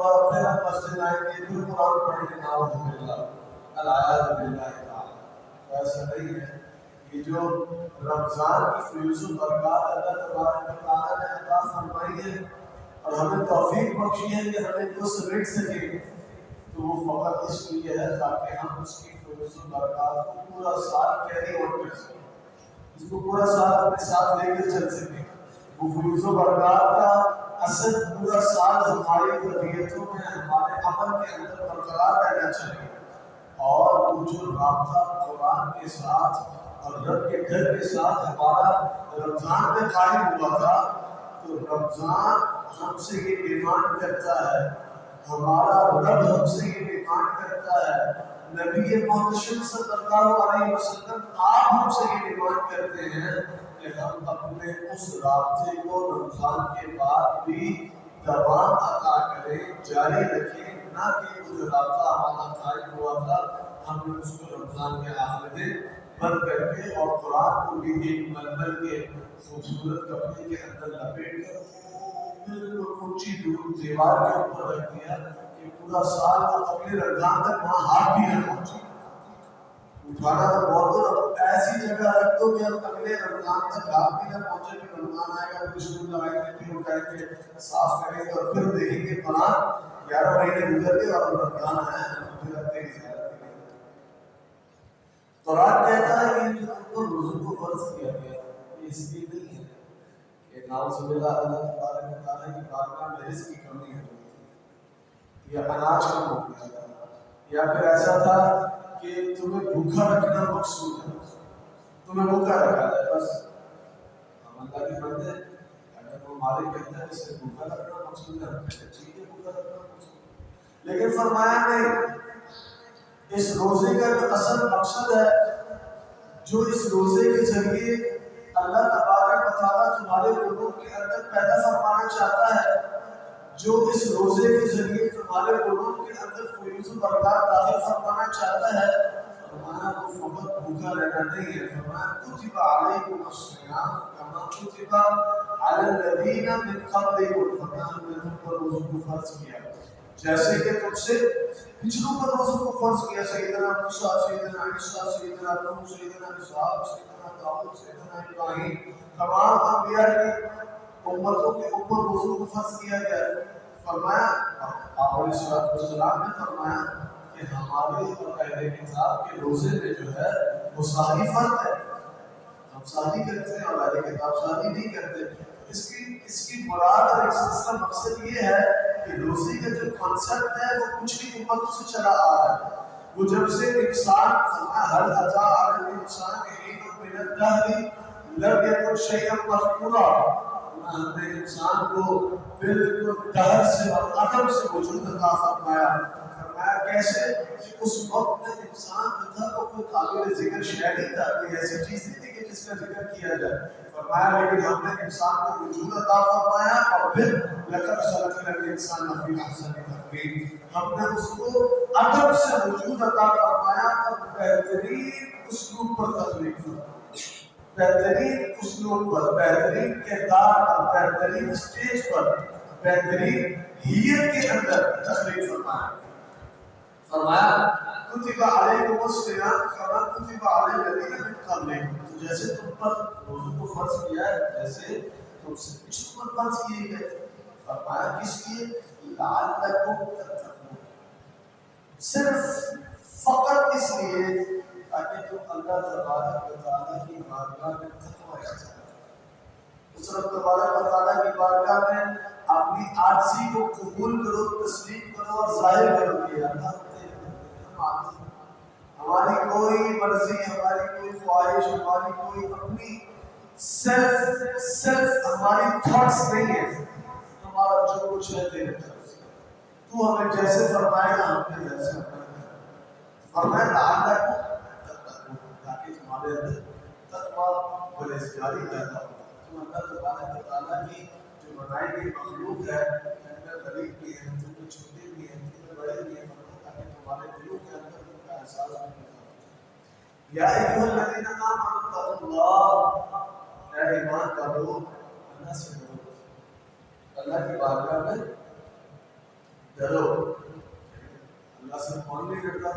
ہوا پھر ہم مسجد آئیں گے پھر قرآن پڑھیں گے نعوذ باللہ العیاذ باللہ تعالی. ایسا نہیں ہے. یہ جو رمضان کی فیوز و برکات اللہ تبارک و تعالیٰ نے عطا فرمائی ہے اور ہمیں توفیق بخشی ہے کہ ہمیں جو سمیٹ سکے تو وہ فقط اس لیے ہے تاکہ ہم اس کی فیوز و برکات کو پورا سال کیری آن کر سکیں, اس کو پورا سال اپنے ساتھ لے کر چل سکیں. وہ فیوز و برکات کا اثر پورا سال ہماری طبیعتوں میں ہمارے عمل کے اندر برقرار رہنا چاہیے. اور وہ جو رابطہ قرآن کے ساتھ اور رب کے گھر کے ساتھ ہمارا رمضان میں قائم ہوا تھا, تو رمضان ہم سے یہ ڈیمانڈ کرتا ہے, ہمارا رب ہم سے یہ ڈیمانڈ کرتا ہے, نبی محتشم صلی اللہ علیہ وسلم آپ ہم سے یہ ڈیمانڈ کرتے ہیں کہ ہم اپنے اس رابطے کو رمضان کے بعد بھی دوام عطا کریں, جاری رکھیں, نہ کہ وہ جو رابطہ ہمارا قائم ہوا تھا ہم نے اس کو رمضان کے آخر دن بند کر کے اور قرآن کو بھی ایک ململ کے خوبصورت کپڑے کے اندر لپیٹ کر بالکل اونچی دیوار کے اوپر رکھ دیا کہ پورا سال وہ اگلے رمضان تک وہاں ہاتھ بھی نہ پہنچے. اٹھانا تو بہت دور, ایسی جگہ رکھ دو کہ اب اگلے رمضان تک ہاتھ بھی نہ پہنچے, کہ رمضان آئے گا پھر اسکول لگائیں گے, پھر اٹھائیں گے, صاف کریں گے اور پھر دیکھیں گے قرآن 11 مہینے گزر گئے اور رمضان آیا پھر اپنے کی زیارت کریں گے. قرآن کہتا ہے کہ جو تم کو روزوں کو فرض کیا گیا یہ اس لیے نہیں ہے کہ نعوذ باللہ اللہ تبارک و تعالیٰ کی بارگاہ میں رزق کی کمی ہے یا اناج کم ہو گیا تھا, یا پھر ایسا تھا کہ تمہیں بھوکا رکھنا مقصود ہے, تمہیں بھوکا رکھا جائے بس. ہم اللہ کے بندے, اگر وہ مالک کہتا ہے اسے بھوکا رکھنا مقصود ہے, ہم کہتے ہیں ٹھیک ہے بھوکا رکھنا مقصود ہے, لیکن فرمایا نہیں, اس روزے کا جو اصل مقصد ہے, جو اس روزے کے ذریعے اللہ تبارک و تعالیٰ تمہارے قلوب کے اندر پیدا فرمانا چاہتا ہے, جو اس روزے کے ذریعے تمہارے قلوب کے اندر فیوز و برکات داخل فرمانا چاہتا ہے, فرمایا وہ فقط بھوکا رہنا نہیں ہے. فرمایا کتب علیکم الصیام کما کتب علی الذین من قبلکم, فرمایا ہم نے تم پر روزوں کو فرض کیا جیسے کہ تم سے پچھلوں پر روزوں کو فرض کیا. سیدنا موسیٰ, سیدنا عیسیٰ, سیدنا نوح, سیدنا اسحاق, سیدنا داؤد, سیدنا ابراہیم, تمام انبیاء کی امتوں کے اوپر روزوں کو فرض کیا گیا. فرمایا آپ علیہ السلام نے فرمایا کہ ہمارے اور اہل کتاب کے روزے میں جو ہے وہ ساری فرق ہے, ہم شادی کرتے ہیں اور اہل کتاب شادی نہیں کرتے. اس کی مراد اور اس کا مقصد یہ ہے کہ روزے کا جو کانسیپٹ ہے وہ کچھ بھی امتوں سے چلا آ رہا ہے. وہ جب سے انسان ہر عطا عالم انسان حین من الدہر لم یکن شیئا مذکورا, ہم نے انسان کو بالکل دہر سے اور عدم سے وجود عطا فرمایا. فرمایا کیسے کہ اس وقت میں انسان جو تھا وہ کوئی قابل ذکر شے نہیں تھا, کوئی ایسی چیز نہیں تھی کہ جس کا ذکر کیا جائے. فرمایا لیکن ہم نے انسان کو وجود عطا فرمایا اور پھر لقد خلقنا الانسان فی احسن تقویم, ہم نے اس کو عدم سے وجود عطا فرمایا اور بہترین اسلوب پر تخلیق فرمایا, بہترین اسلوب پر, بہترین کردار پر, بہترین اسٹیج پر, بہترین ہیت کے اندر تخلیق فرمایا. فرمایا کتب علیکم الصیام کما کتب علی الذین من قبلکم, تو جیسے تم پر روزوں کو فرض کیا ہے جیسے تم سے پچھلوں پر فرض کیے گئے. فرمایا کس لیے؟ لعلکم تتقون, صرف فقط اس لیے تاکہ تم اللہ تبارک و تعالیٰ کی بارگاہ میں تقوی اختیار کرو, اس رب تبارک و تعالیٰ کی بارگاہ میں اپنی عاجزی کو قبول کرو, تسلیم کرو اور ظاہر کرو کہ اللہ ہماری کوئی مرضی, ہماری کوئی خواہش, ہماری کوئی اپنی سیلف ہماری تھاٹس نہیں ہے, ہمارا جو کچھ ہے تیرے طرف سے, تو ہمیں جیسے فرمائے گا ہم نے ویسے عمل کرنا. فرمایا لعلکم تاکہ تمہارے اندر تقویٰ پرہیزگاری پیدا ہو, تم اللہ تبارک و تعالیٰ کی جو بنائی گئی مخلوق ہے ان میں غریب بھی ہیں, تم میں چھوٹے بھی ہیں, تم میں بڑے بھی ہیں, تاکہ تمہارے دلوں کے اندر ان کا احساس بھی پیدا ہو. یا ایھا الذین آمنوا اتقوا اللہ, اے ایمان والو اللہ سے ڈرو, اللہ کی بارگاہ میں ڈرو. اللہ سے کون نہیں ڈرتا؟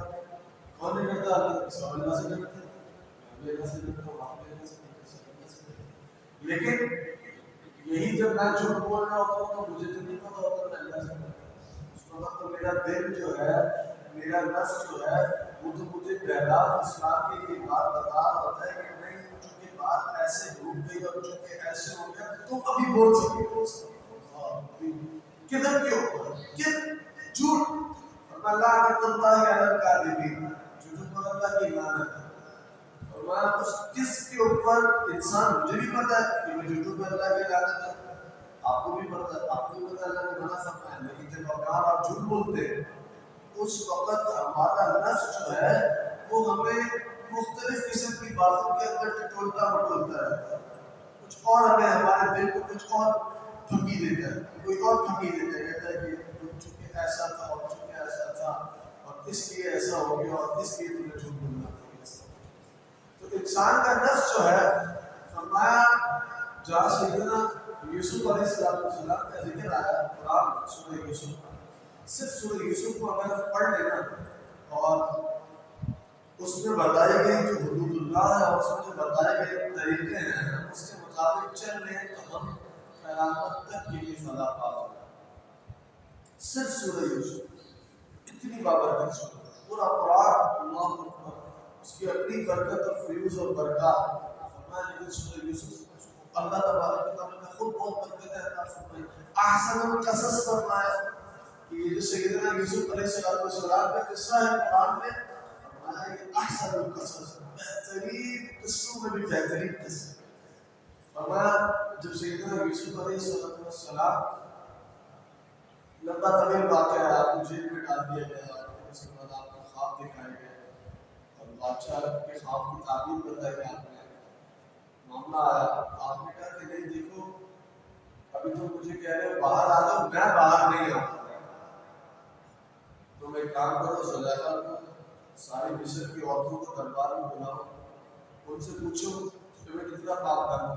کون نہیں ڈرتا؟ سب اللہ سے ڈرتے ہیں. میں اللہ سے ڈرتا ہوں، آپ بھی اللہ سے ڈرتے ہیں، سب اللہ سے ڈرتے ہیں. لیکن یہی جب میں جھوٹ بول رہا ہوتا ہوں تو مجھے تو نہیں پتا ہوتا میں اللہ سے ڈرتا ہوں. اس وقت تو میرا دل جو ہے، میرا نفس جو ہے، وہ تو مجھے پہلا اسلام کی یہ بات بتا رہا ہے کہ نہیں، چونکہ بات ایسے ڈوب گئی اور چونکہ ایسے ہو گیا تو ابھی بول سکتے ہو. کدھر کے اوپر جھوٹ اللہ نے اللہ علیہ کاذبین، جھوٹ پر اللہ کی لعنت ہے. اور میں اس کس کے اوپر انسان، مجھے بھی پتا ہے کہ میں جھوٹ پر اللہ کی لعنت ہے، آپ کو بھی پتا ہے، آپ کو بھی پتا ہے اللہ نے منع فرمایا ہے. لیکن جب آپ جھوٹ بولتے ہیں اس وقت ہمارا نفس جو ہے وہ ہمیں مختلف قسم کی باتوں کے اندر ٹٹولتا مٹولتا رہتا ہے. کچھ اور ہمیں ہمارے دل کو کچھ اور پھکی دیتا ہے، کوئی اور پھکی دیتا ہے، کہتا ہے کہ چونکہ ایسا تھا اور چونکہ ایسا تھا اور اس لیے ایسا ہو گیا اور اس لیے تمہیں جھوٹ بولنا پڑا. تو انسان کا نفس جو ہے، فرمایا جہاں سیدنا یوسف علیہ السلام کا ذکر آیا قرآن سورہ یوسف، صرف سورہ یوسف کو اگر ہم پڑھ لینا اور اس میں بتائی گئی جو حدود اللہ ہے اور اس میں جو بتائے گئے طریقے ہیں اس کے مطابق چل رہے ہیں تو ہم قیامت تک کے لیے فلاح پا جائیں. صرف سورہ یوسف اتنی بابرکت سورہ، پورا قرآن اللہ اکبر، اس کی اپنی برکت اور فیوز اور برکات. فرمایا لیکن سورہ یوسف اللہ تبارک و تعالیٰ نے خود بہت برکت عطا فرمائی. احسن القصص فرمایا کہ یہ جو سیدنا یوسف علیہ السلام کا قصہ ہے قرآن میں، فرمایا کہ احسن القصص، بہترین قصوں میں بھی بہترین قصہ. فرمایا جب سیدنا یوسف علیہ السلام لمبا طویل واقعہ ہے، آپ کو جیل میں ڈال دیا گیا، اس کے بعد آپ کو خواب دکھائے گئے اور بادشاہ کے خواب کی تعبیر بتائی آپ نے. معاملہ آیا، آپ نے کہا کہ نہیں دیکھو ابھی تو مجھے کہہ رہے ہو باہر آ جاؤ، میں باہر نہیں آؤں. تم ایک کام کرو، زلیخا کو ساری مصر کی عورتوں کو دربار میں بلاؤ، ان سے پوچھو کہ میں کتنا پاپ کروں.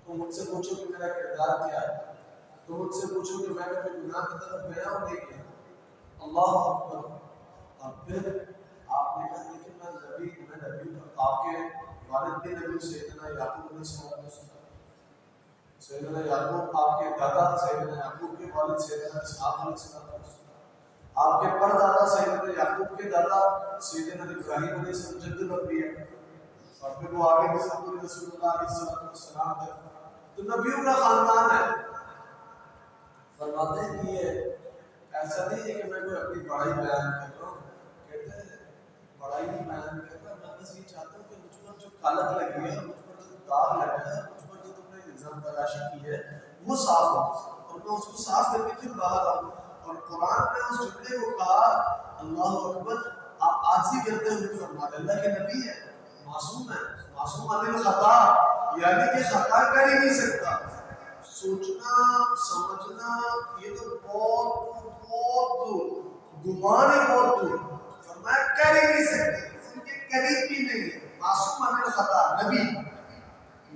تم ان سے پوچھو کہ میرا کردار کیا ہے، تم ان سے پوچھو کہ میں نے کوئی گناہ کی طرف گیا ہوں نہیں گیا. اللہ اکبر. اور پھر آپ نے کہا کہ میں نبی ہوں. آپ کے والد بھی نبی سیدنا یعقوب علیہ السلام، سیدنا یعقوب آپ کے دادا سیدنا یعقوب کے والد سیدنا اسحاق علیہ السلام، آپ کے پردادا سیدنا یعقوب کے دادا سیدنا ابراہیم علیہ السلام جد الانبیاء، اور پھر وہ آگے رسول اللہ علیہ السلام تک. تو نبیوں کا خاندان ہے. فرماتے ہیں کہ یہ ایسا نہیں ہے کہ میں کوئی اپنی بڑائی بیان کر رہا ہوں، کہتے ہیں بڑائی نہیں بیان کرتا، میں بس یہ چاہتا ہوں کہ مجھ پر جو کالک لگی ہے، مجھ پر جو داغ لگا ہے، مجھ پر جو تم نے الزام تراشی کی ہے وہ صاف ہو اور میں اس کو صاف کر کے پھر باہر آؤں. اور قرآن نے اس جملے کو کہا اللہ اکبر، آپ آجزی کرتے ہوئے فرماتے اللہ کے نبی ہے، معصوم ہے، معصوم عن الخطا، یعنی کہ خطا کر ہی نہیں سکتا. سوچنا سمجھنا یہ تو بہت دور، گمان ہے بہت دور. فرمایا کر ہی نہیں سکتے، ان کے قریب بھی نہیں ہے. معصوم عن الخطا،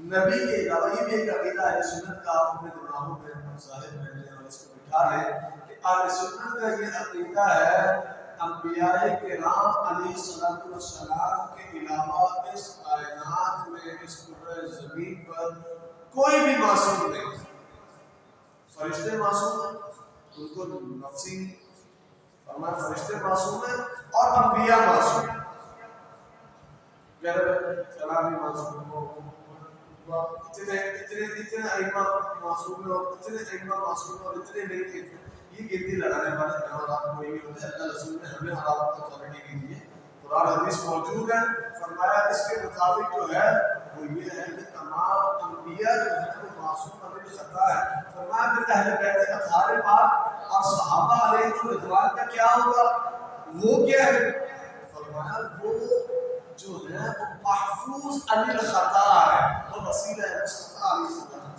نبی کے علاوہ یہ بھی ایک عقیدہ اہل سنت کا آپ اپنے دماغوں میں ظاہر کر لیں اور اس کو بٹھا لیں کہ اہل سنت کا یہ عقیدہ ہے انبیاء کرام علیہ السلام کے علاوہ اس کائنات میں، اس کرۂ زمین پر کوئی بھی معصوم نہیں. فرشتے معصوم ہیں، ان کو نفسی نہیں. فرمایا فرشتے معصوم ہیں اور انبیاء معصوم ہیں. کلامی معصوم ہو، اتنے ائمہ معصوم ہیں اور اتنے ائمہ معصوم ہیں اور اتنے نہیں تھے. یہ گنتی لڑانے والے جوابات کوئی نہیں ہوتے. اللہ رسول نے ہمیں حالات کو توڑنے کے لیے قرآن حدیث موجود ہے. فرمایا اس کے مطابق جو ہے وہ یہ ہے کہ تمام انبیاء جو ہے وہ معصوم عن خطا ہے. فرمایا پھر اہل بیت اطہار پاک اور صحابہ علیہ رضوان کا کیا ہوگا؟ وہ کیا ہے؟ فرمایا وہ جو ہے وہ محفوظ عن الخطا ہے، وہ وسیلہ ہے مصطفیٰ علیہ السلام.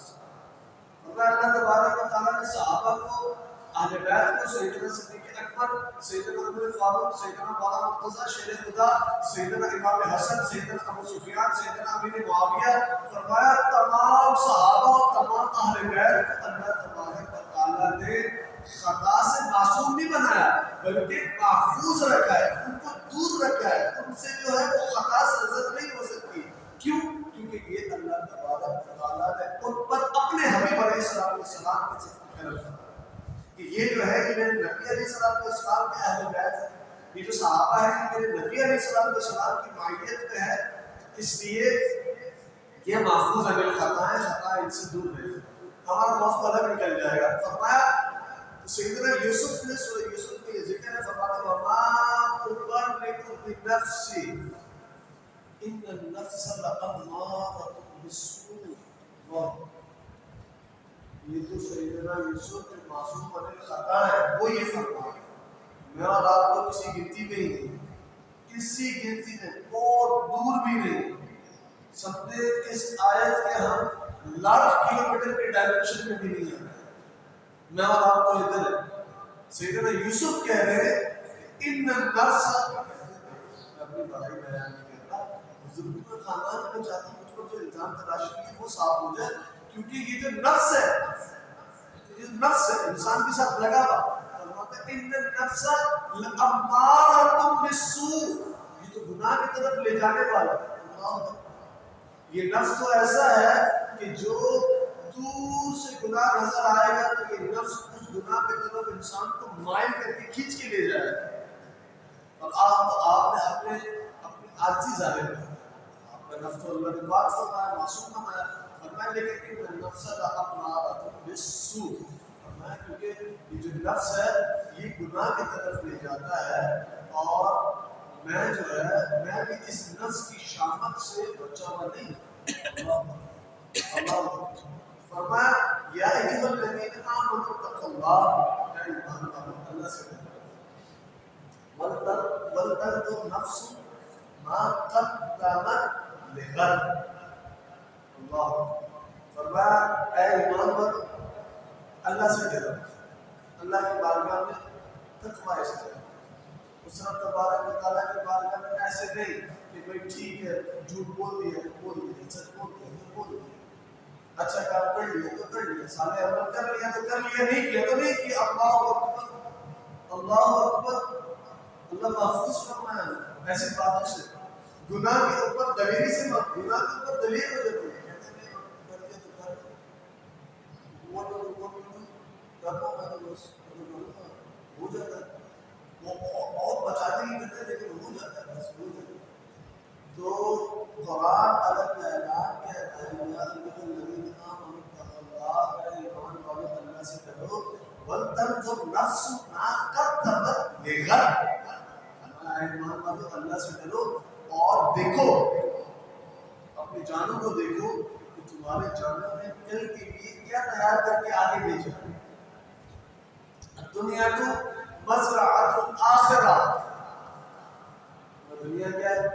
فرمایا اللہ تبارک و تعالیٰ نے صحابہ کو، اہل بیت کو، سیدنا صدیق اکبر، سیدنا عمر فاروق، سیدنا مولانا مرتضیٰ شیر خدا، سیدنا امام حسن، سیدنا ابو سفیان، سیدنا امیر معاویہ، فرمایا تمام صحابہ اور تمام اہل بیت کو اللہ تبارک و تعالیٰ نے خطا سے معصوم نہیں بنایا بلکہ محفوظ رکھا ہے، ان کو دور رکھا ہے، ان سے جو ہے وہ خطا سرزد نہیں ہو سکتی۔ کیوں؟ کیونکہ یہ اللہ تبارک و تعالیٰ نے ان پر اپنے حبیب علیہ السلام کے ساتھ کرم فرمایا کہ یہ جو ہے یہ میرے نبی علیہ السلام کے اہل بیت ہے، یہ جو صحابہ ہیں یہ میرے نبی علیہ السلام کی معیت میں ہے، اس لیے یہ محفوظ عن الخطا ہے، خطا ان سے دور رہے۔ ہمارا موضوع الگ نکل جائے گا۔ فرمایا سیدنا یوسف نے سورہ یوسف میں یہ ذکر ہے، فرماتا وَمَا أُبَرِّئُ بِنَفْسِي إِنَّ النَّفْسَ لَأَمَّارَةٌ بِالسُّوءِ۔ یہ تو سیدنا یوسف کے معصوم عن الخطا ہے، وہ یہ فرمایا میں اور آپ تو کسی گنتی میں ہی نہیں، کسی گنتی میں اور دور بھی نہیں، سمجھے اس آیت کے ہم لاکھ کلومیٹر کے ڈائمنشن میں بھی نہیں آتے، میں اور آپ تو ادھر ہے۔ سیدنا یوسف کہہ رہے ہیں ان النفس، میں اپنی بڑائی بیان نہیں کرتا، بزرگوں کے خاندان میں چاہتا ہوں مجھ پر جو الزام تراشی ہے وہ صاف ہو جائے، کیونکہ یہ جو نفس ہے، یہ جو نفس ہے انسان کے ساتھ لگا ہوا، فرماتا ہے ان النفس لأمارۃ بالسوء، یہ تو گناہ کی طرف لے جانے والا ہے۔ یہ نفس تو ایسا ہے کہ جو دور سے گناہ نظر آئے گا تو یہ نفس اس گناہ کی طرف انسان کو مائل کر کے کھینچ کے لے جائے گا۔ اور آپ نے اپنی عاجزی ظاہر کر، آپ کا نفس تو اللہ نے پاک فرمایا، معصوم فرمایا، فرمایا لیکن ان النفس لأمارۃ بالسوء، فرمایا کیونکہ یہ جو نفس ہے یہ گناہ کی طرف لے جاتا ہے، اور میں جو ہے میں بھی اس نفس کی شامت سے بچا ہوا نہیں۔ اللہ فرمایا یا ایھا الذین آمنوا اتقوا اللہ، اے ایمان والو اللہ سے ڈرو، ولتنظر نفس ما قدمت لغد، اللہ فرمایا اے ایمان والو اللہ سے ڈرو، اللہ کی بارگاہ میں تقوی اختیار، اس رب تبارک و تعالیٰ کے بارگاہ میں ایسے نہیں کہ بھئی ٹھیک ہے جھوٹ بول دیا سچ بول دیا، اچھا کام کر لیا تو کر لیا، صالح عمل کر لیا تو کر لیا، نہیں کیا تو نہیں کیا، اللہ اکبر اللہ اکبر، اللہ محفوظ فرمایا ایسی باتوں سے، گناہ کے اوپر دلیری سے مت، گناہ کے اوپر دلیر ہو جاتی ہے، کہتے ہیں کر دیا تو کر وہ کرنا میں تو بس ہو جاتا ہے، وہ بہت بچانے کی کرتے ہیں لیکن ہو جاتا ہے، بس ہو جاتا ہے۔ تو قرآن عدم اعلان کہتا ہے یا ایھا الذین آمنوا اتقوا اللہ، اے ایمان والو اللہ سے ڈرو، ولتنظر نفس ما قدمت لغد، اے ایمان والو اللہ سے ڈرو اور دیکھو اپنی جانوں کو دیکھو کہ تمہارے جانوں نے کل کے لیے کیا تیار کر کے آگے بھیجا۔ دنیا کو مزرعۃ الآخرہ، دنیا کیا ہے؟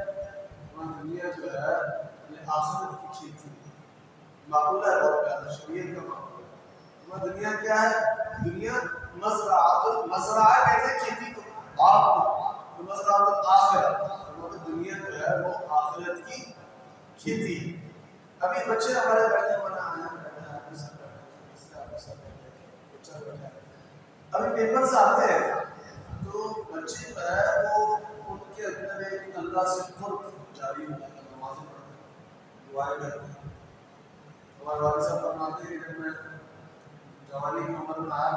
دنیا جو ہے یہ آخرت کی کھیتی ہے، معقولہ ہے بہت پیارا، شریعت کا معقولہ ہے۔ دنیا کیا ہے؟ دنیا مزرعہ کہتے ہیں کھیتی کو، باغ کو، مزرعۃ الآخرہ، دنیا جو ہے وہ آخرت کی کھیتی ہے۔ ابھی بچے ہمارے بیٹھے بنا ابھی پیپرز آتے ہیں تو بچے جو ہے وہ ان کے اندر ایک اللہ سے قرب جاری ہوتا ہے، نمازیں پڑھتے ہیں، دعائیں کرتے ہیں۔ ہمارے والد صاحب فرماتے ہیں کہ جب میں جوانی کی عمر میں آیا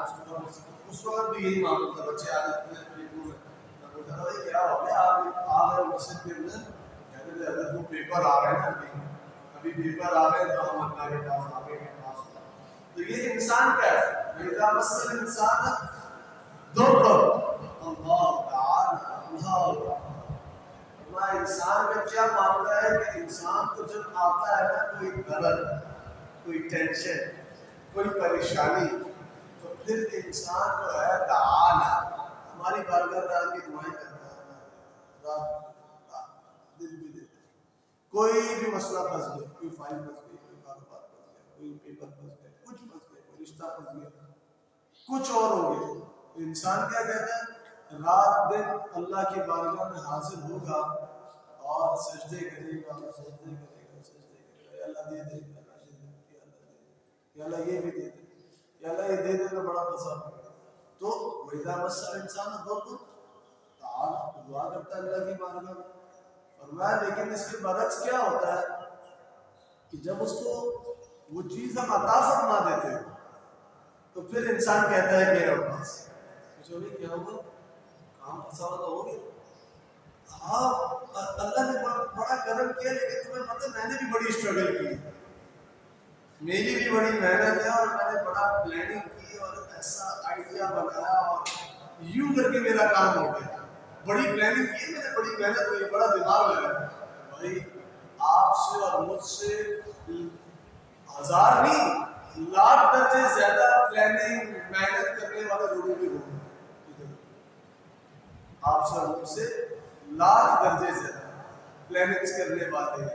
اس وقت بھی یہی معلوم تھا، بچے آ جاتے ہیں پیپر میں، میں بولتا تھا بھائی کیا ہو گیا آپ آ گئے مسجد کے اندر، کہتے تھے اگر وہ پیپر آ گئے نا ابھی پیپر آ گئے تو ہم اللہ کے پاس آگے کے پاس ہوتا۔ تو یہ انسان کا ہے، اذا مس الانسان ضر اللہ تعالی اللہ، انسان کا کیا معاملہ ہے کہ انسان کو جب آتا ہے نا کوئی ضرر، کوئی ٹینشن، کوئی پریشانی، تو پھر انسان جو ہے تعالی ہماری بارگاہ میں آ کے دعائیں کرتا ہے، رات دل بھی دیتا ہے، کوئی بھی مسئلہ پھنس گیا، کوئی فائل پھنس گئی، کوئی کاروبار پھنس گیا، کوئی پیپر پھنس گیا، کچھ پھنس گیا، کوئی رشتہ پھنس گیا، کچھ اور ہو گیا، انسان کیا کہتا ہے رات دن اللہ کی بارگاہ میں حاضر ہوگا اور سجدے کرے گا، سجدے کرے گا، سجدے کرے گا، اللہ دے دے، اللہ دے دے، یا اللہ یہ بھی دے دے، یا اللہ یہ دے دے، میں بڑا پھنسا ہوں، تو وَإِذَا مَسَّ الْإِنسَانَ ضُرٌّ دعا کرتا ہے اللہ کی بارگاہ میں. فرمایا لیکن اس کے برعکس کیا ہوتا ہے کہ جب اس کو وہ چیز ہم عطا فرما دیتے ہیں تو پھر انسان کہتا ہے کہ بس پوچھو بھی کیا ہوگا، کام پھنسا ہوا تو ہو گیا. ہاں اللہ نے بڑا کرم کیا، لیکن تمہیں پتہ میں نے بھی بڑی اسٹرگل کی، میری بھی بڑی محنت ہے، اور میں نے بڑا پلاننگ کی اور ایسا آئیڈیا بنایا اور یوں کر کے میرا کام ہو گیا. بڑی پلاننگ کی، میں نے بڑی محنت ہوئی، بڑا دماغ لگا. بھائی آپ سے اور مجھ سے ہزار نہیں لاکھ درجے زیادہ پلاننگ محنت کرنے والے لوگوں بھی ہوں گے. آپ سے اور مجھ سے لاکھ درجے زیادہ پلاننگز کرنے والے،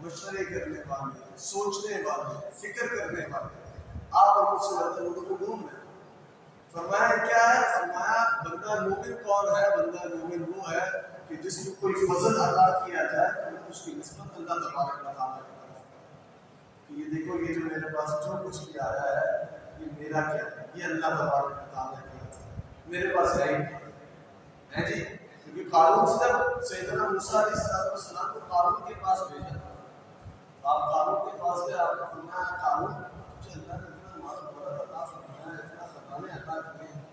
مشورے کرنے والے، سوچنے والے، فکر کرنے والے آپ اور مجھ سے زیادہ لوگوں کو ڈھونڈ رہے ہیں. فرمایا کیا ہے؟ فرمایا بندہ مومن کون ہے؟ بندہ مومن وہ ہے کہ جس کو کوئی فضل عطا کیا جائے تو اس کی نسبت اللہ تبارک و تعالیٰ کی طرف کہ یہ دیکھو یہ جو میرے پاس جو کچھ بھی آیا ہے یہ میرا کیا ہے، یہ اللہ تبارک و تعالیٰ کی طرف ہے، میرے پاس ہے ہی نہیں ہے جی. کیونکہ قارون سے جب سیدنا موسیٰ علیہ السلام کو قارون کے پاس بھیجا، آپ قارون کے پاس گئے، آپ نے فرمایا قارون مجھے اللہ نے اتنا مال دولت عطا فرمایا ہے، اتنا خزانے عطا کیے ہیں،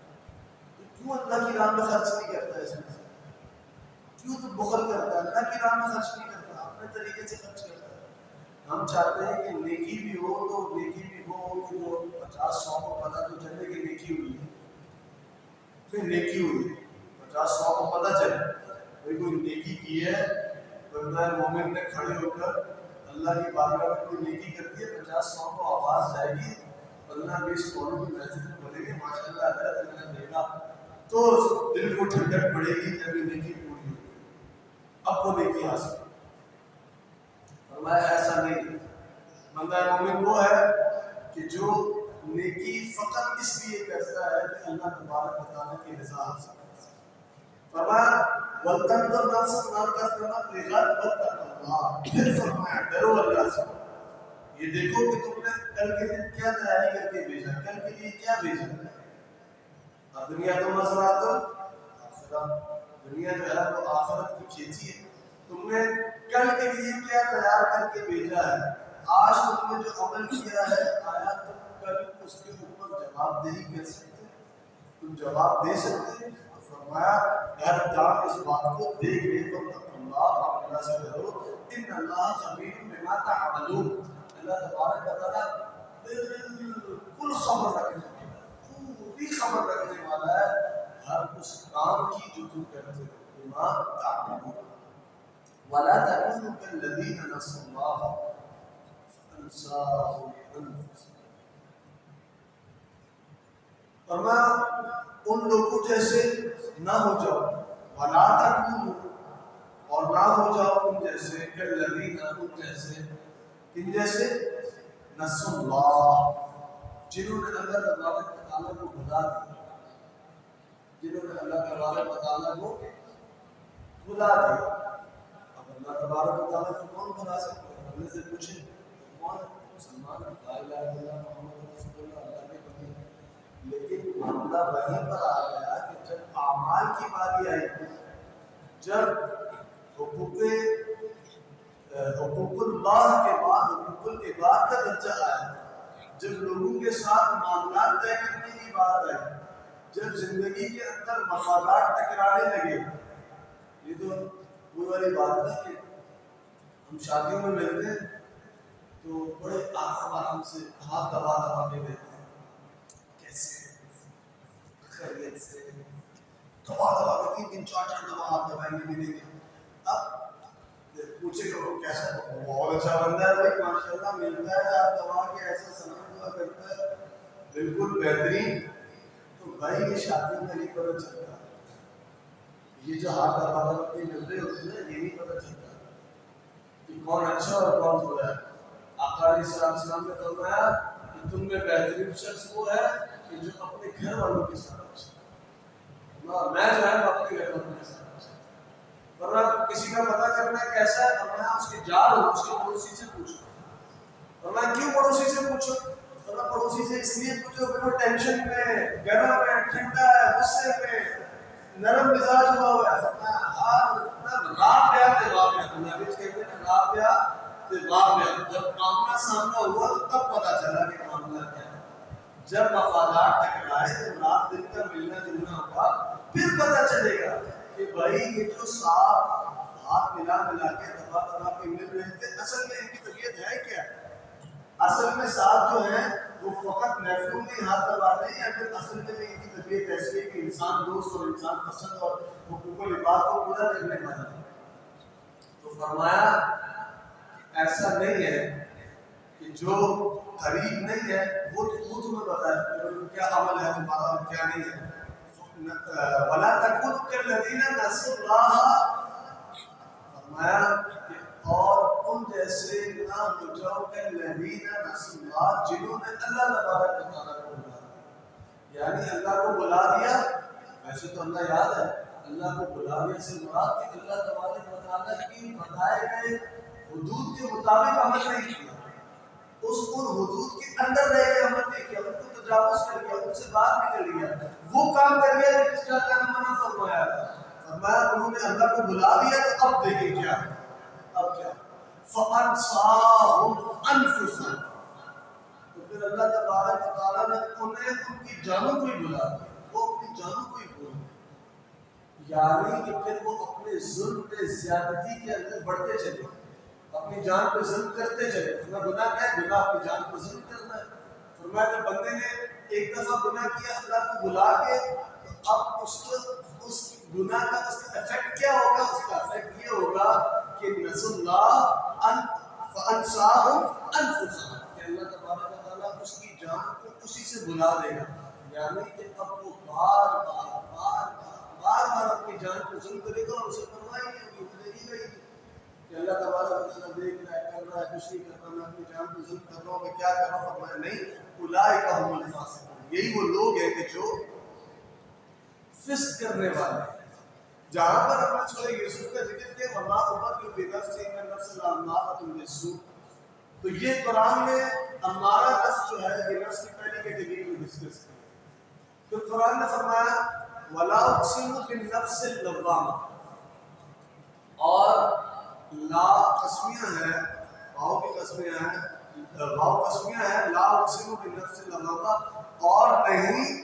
تو کیوں اللہ کی راہ میں خرچ نہیں کرتا؟ اس میں سے کیوں تو بخل کرتا ہے؟ اللہ کی راہ میں خرچ نہیں کرتا، اپنے طریقے سے خرچ کرتا ہے. ہم چاہتے ہیں کہ نیکی بھی ہو تو نیکی بھی ہو کہ وہ 50-100 کو پتہ تو چلے کہ نیکی ہوئی ہے، پھر نیکی ہوئی 50-100 کو پتہ چلے کوئی نیکی کی ہے. بندہ مومن نے کھڑے ہو کر اللہ کی بارگاہ میں کوئی نیکی کرتی ہے، 50-100 کو آواز جائے گی، 15-20 کونوں کی مسجد میں بولے گی ماشاء اللہ اللہ میں نے دیکھا، تو دل کو ٹھنڈک پڑے گی جب یہ نیکی پوری ہوگی، اب وہ نیکی حاصل. فرمایا ایسا نہیں، بندہ مومن وہ ہے کہ جو نیکی فقط اس لیے کرتا ہے کہ اللہ تبارک و تعالیٰ کی رضا حاصل کرے. فرمایا وَلْتَنْظُرْ نَفْسٌ مَا قَدَّمَتْ لِغَدٍ وَاتَّقُوا اللَّهَ. پھر فرمایا ڈرو اللہ سے، یہ دیکھو کہ تم نے کل کے دن کیا تیاری کر کے بھیجا، کل کے لیے کیا بھیجا. اور دنیا تو مزرعۃ الآخرۃ، دنیا جو ہے وہ آخرت کی کھیتی ہے. تم نے کل کے لیے کیا تیار کر کے بھیجا ہے، آج تم نے جو عمل کیا ہے آیا تم کل اس کے اوپر جواب دہی کر سکتے، تم جواب دے سکتے. فرمایا ہر جان اس بات کو دیکھ لے تو اللہ اللہ سے ڈرو، ان اللہ خبیر بما تعملون. اللہ تبارک و تعالیٰ بالکل خبر رکھنے والا، پوری خبر رکھنے والا ہے ہر اس کام کی جو تم کرتے ہو. بما تعملون ولا تكونوا كالذين نسوا الله فأنساهم أنفسهم. فرمایا ان لوگوں جیسے نہ ہو جاؤ، ولا تكونوا اور نہ ہو جاؤ ان جیسے، كالذين ان جیسے، ان جیسے نسوا اللہ جنہوں نے اللہ تبارک و تعالیٰ کو بھلا دیا، جنہوں نے اللہ تبارک و تعالیٰ کو بھلا دیا. اللہ تبارک و تعالیٰ کو کون بنا سکتا ہے؟ اللہ سے پوچھیں کون مسلمان لا الہ الا اللہ محمد رسول اللہ اللہ کے بندے. لیکن معاملہ وہیں پر آ گیا کہ جب اعمال کی باری آئی، جب حقوق اللہ کے بعد حقوق العباد کا درجہ آیا، جب لوگوں کے ساتھ معاملات طے کرنے کی بات آئی، جب زندگی کے اندر مفادات ٹکرانے لگے. یہ تو وہ والی بات ہے کہ ہم شادیوں میں ملتے ہیں تو بڑے آرام سے ہاتھ دبا دبا کے دیتے ہیں، کیسے خیریت سے دبا دبا کے 3 4 دبا ہاتھ دبائیں گے ملیں گے. اب پوچھے گا وہ کیسا بہت اچھا بندہ ہے بھائی ماشاء اللہ، ملتا ہے ہاتھ دبا کے ایسا سلام دعا کرتا ہے بالکل بہترین. تو بھائی یہ شادیوں میں نہیں پتہ چلتا، یہ جو ہاتھ دبا دبا کے ملتے ہوتے ہیں یہ نہیں پتہ چلتا کہ کون اچھا اور کون برا ہے. آقا علیہ السلام نے فرمایا کہ تم میں بہترین شخص وہ ہے کہ جو اپنے گھر والوں کے ساتھ اچھا ہے. میں جو ہے اپنے گھر والوں کے ساتھ اچھا ہے. ورنہ کسی کا پتہ کرنا ہے کیسا ہے، فرمایا اس کے جار ہو، اس کے پڑوسی سے پوچھو. فرمایا کیوں پڑوسی سے پوچھو؟ اپنا پڑوسی سے اس لیے پوچھو کہ وہ ٹینشن میں، گرم ہے، ٹھنڈا ہے، غصے میں، نرم مزاج ہوا ہوا ہے. رابعہ تے واقعہ اللہ وچ کہتے ہیں رابعہ تے واقعہ. جب معاملہ سامنا ہوا تو تب پتہ چلا کہ معاملہ کیا ہے. جب مفادات ٹکرائے تو رات دن کا ملنا جلنا ہوگا، پھر پتہ چلے گا کہ بھائی یہ جو صاحب ہاتھ ملا کے دبا کے مل رہے تھے، اصل میں ان کی طبیعت ہے کیا؟ اصل میں صاحب جو ہیں وہ فقط محفوظ میں ہاتھ دباتے ہیں، یا پھر اصل میں ان کی طبیعت ایسی ہے کہ انسان دوست اور انسان پسند اور حقوق و لباس کو پورا کرنے والا ہے. تو فرمایا ایسا نہیں ہے کہ جو قریب نہیں ہے وہ تمہیں بتایا کہ کیا عمل ہے تمہارا اور کیا نہیں ہے. وَلَا تَكُونُوا كَالَّذِينَ نَسُوا اللَّهَ، فرمایا کہ اور ان جیسے نہ ہو جاؤ كَالَّذِينَ نَسُوا اللَّهَ، جنہوں نے اللہ تبارک و تعالیٰ کو بلا دیا. یعنی اللہ کو بلا دیا، ویسے تو اللہ یاد ہے، اللہ کو بلا دیا سے مراد کہ اللہ تبارک و تعالیٰ کی بتائے گئے حدود کے مطابق عمل نہیں کیا، ان حدود کے اندر رہ کے عمل نہیں کیا، ان کو تجاوز کر گیا، ان سے باہر نکل گیا، وہ کام کر گیا جس کا اللہ نے منع فرمایا تھا. فرمایا انہوں نے اللہ کو بلا دیا تو اب دیکھیں کیا، اب کیا فَأَنْسَاهُمْ أَنفُسَهُمْ، تو پھر اللہ تبارک و تعالیٰ نے انہیں ان کی جانوں کو ہی بلا دیا، وہ اپنی جانوں کو ہی بھول گئے. یعنی کہ پھر وہ اپنے ظلم پہ زیادتی کے اندر بڑھتے چلے، اپنی جان پہ ظلم کرتے چلے. گناہ کیا ہے؟ گناہ اپنی جان پہ ظلم کرنا ہے. فرمایا کہ بندے نے ایک دفعہ گناہ کیا اللہ کو بلا کے، تو اب اس گناہ کا اس کا افیکٹ کیا ہوگا؟ اس کا افیکٹ یہ ہوگا کہ نسوا اللہ فانساہم انفسہم، کہ اللہ تبارک و تعالیٰ اس کی جان کو اسی سے بلا دے گا. یعنی کہ اب وہ بار اپنی جان کو ظلم کرے گا اور اسے پرواہ ہی نہیں ہوگی، دیکھی گئی کہ اللہ تبارک و تعالیٰ دیکھ رہا ہے، کر رہا ہے، کچھ نہیں کرتا، میں اپنی جان کو ظلم کر رہا ہوں، میں کیا کر رہا ہوں. فرمایا نہیں، اولئک هم الفاسقون، یہی وہ لوگ ہیں کہ جو فسق کرنے والے ہیں. جہاں پر ہم نے سورہ یوسف کا ذکر کیا وما ابرئ بنفسی ان النفس لامارۃ بالسوء، تو یہ قرآن میں امارہ نفس جو ہے یہ نفس کی پہلی کیٹیگری میں ڈسکس کی. تو قرآن نے فرمایا ولا اقسم بالنفس اللوامہ، اور لا قسمیہ ہے، واو کی قسمیہ ہے، واو قسمیہ ہے، لا اقسم بالنفس اللوامہ، اور نہیں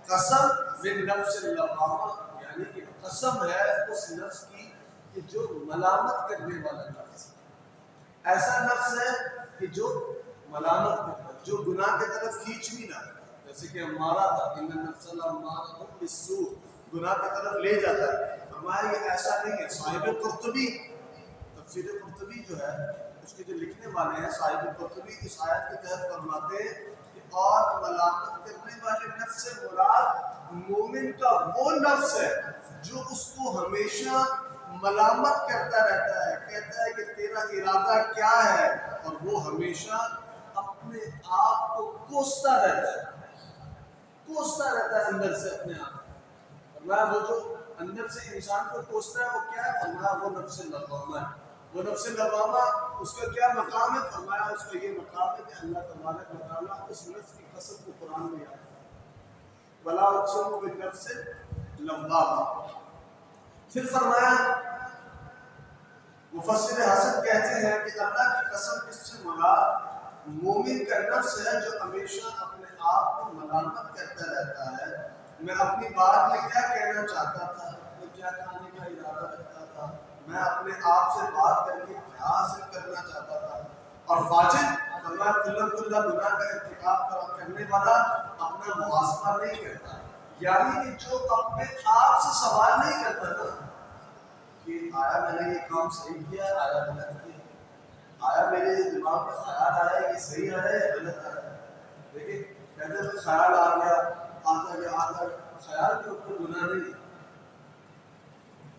قسم بالنفس اللوامہ، یعنی کہ قسم ہے اس نفس کی کہ جو ملامت کرنے والا نفس ہے. ایسا نفس ہے کہ جو ملامت کرتا ہے، جو گناہ کی طرف کھینچ بھی نہ، جیسے کہ ہمارا تھا ان النفس لامارۃ بالسوء، گناہ کی طرف لے جاتا ہے. فرمایا یہ ایسا نہیں ہے. صاحب قرطبی، تفسیر قرطبی جو ہے اس کے جو لکھنے والے ہیں، صاحب قرطبی اس آیت کے تحت فرماتے ہیں کہ اور ملامت کرنے والے نفس سے مراد مومن کا وہ نفس ہے جو اس کو ہمیشہ ملامت کرتا رہتا ہے، کہتا ہے کہ تیرا ارادہ کیا ہے، اور وہ ہمیشہ اپنے آپ کو کوستا رہتا ہے، کوستا رہتا ہے اندر سے اپنے آپ. فرمایا وہ جو اندر سے انسان کو کوستا ہے وہ کیا ہے؟ فرمایا وہ نفس لوامہ ہے. وہ نفس لوامہ اس کا کیا مقام ہے؟ فرمایا اس کا یہ مقام ہے کہ اللہ تبارک و تعالیٰ اس نفس کی قسم کو قرآن میں یاد ہے، ولا اقسم بالنفس اللوامہ. پھر فرمایا مفسر حسن کہتے ہیں کہ اللہ کی قسم اس سے مراد مومن کا نفس ہے جو ہمیشہ اپنے آپ کو ملامت کرتا رہتا ہے. میں اپنی بات میں کیا کہنا چاہتا تھا، میں کیا کہنے کا ارادہ رکھتا تھا، میں اپنے آپ سے بات کر کے کیا حاصل کرنا چاہتا تھا. اور فاجر فرمایا کلہ گناہ کا ارتکاب کرنے والا اپنا محاسبہ نہیں کرتا، یعنی کہ جو اپنے آپ سے سوال نہیں کرتا نا کہ آیا میں نے یہ کام صحیح کیا، آیا غلط کیا، آیا میرے دماغ میں خیال آیا یہ صحیح آیا یا غلط آیا. دیکھیں کہتے ہیں خیال آ گیا، آتا گیا، آتا گیا، خیال کے اوپر گناہ نہیں ہے.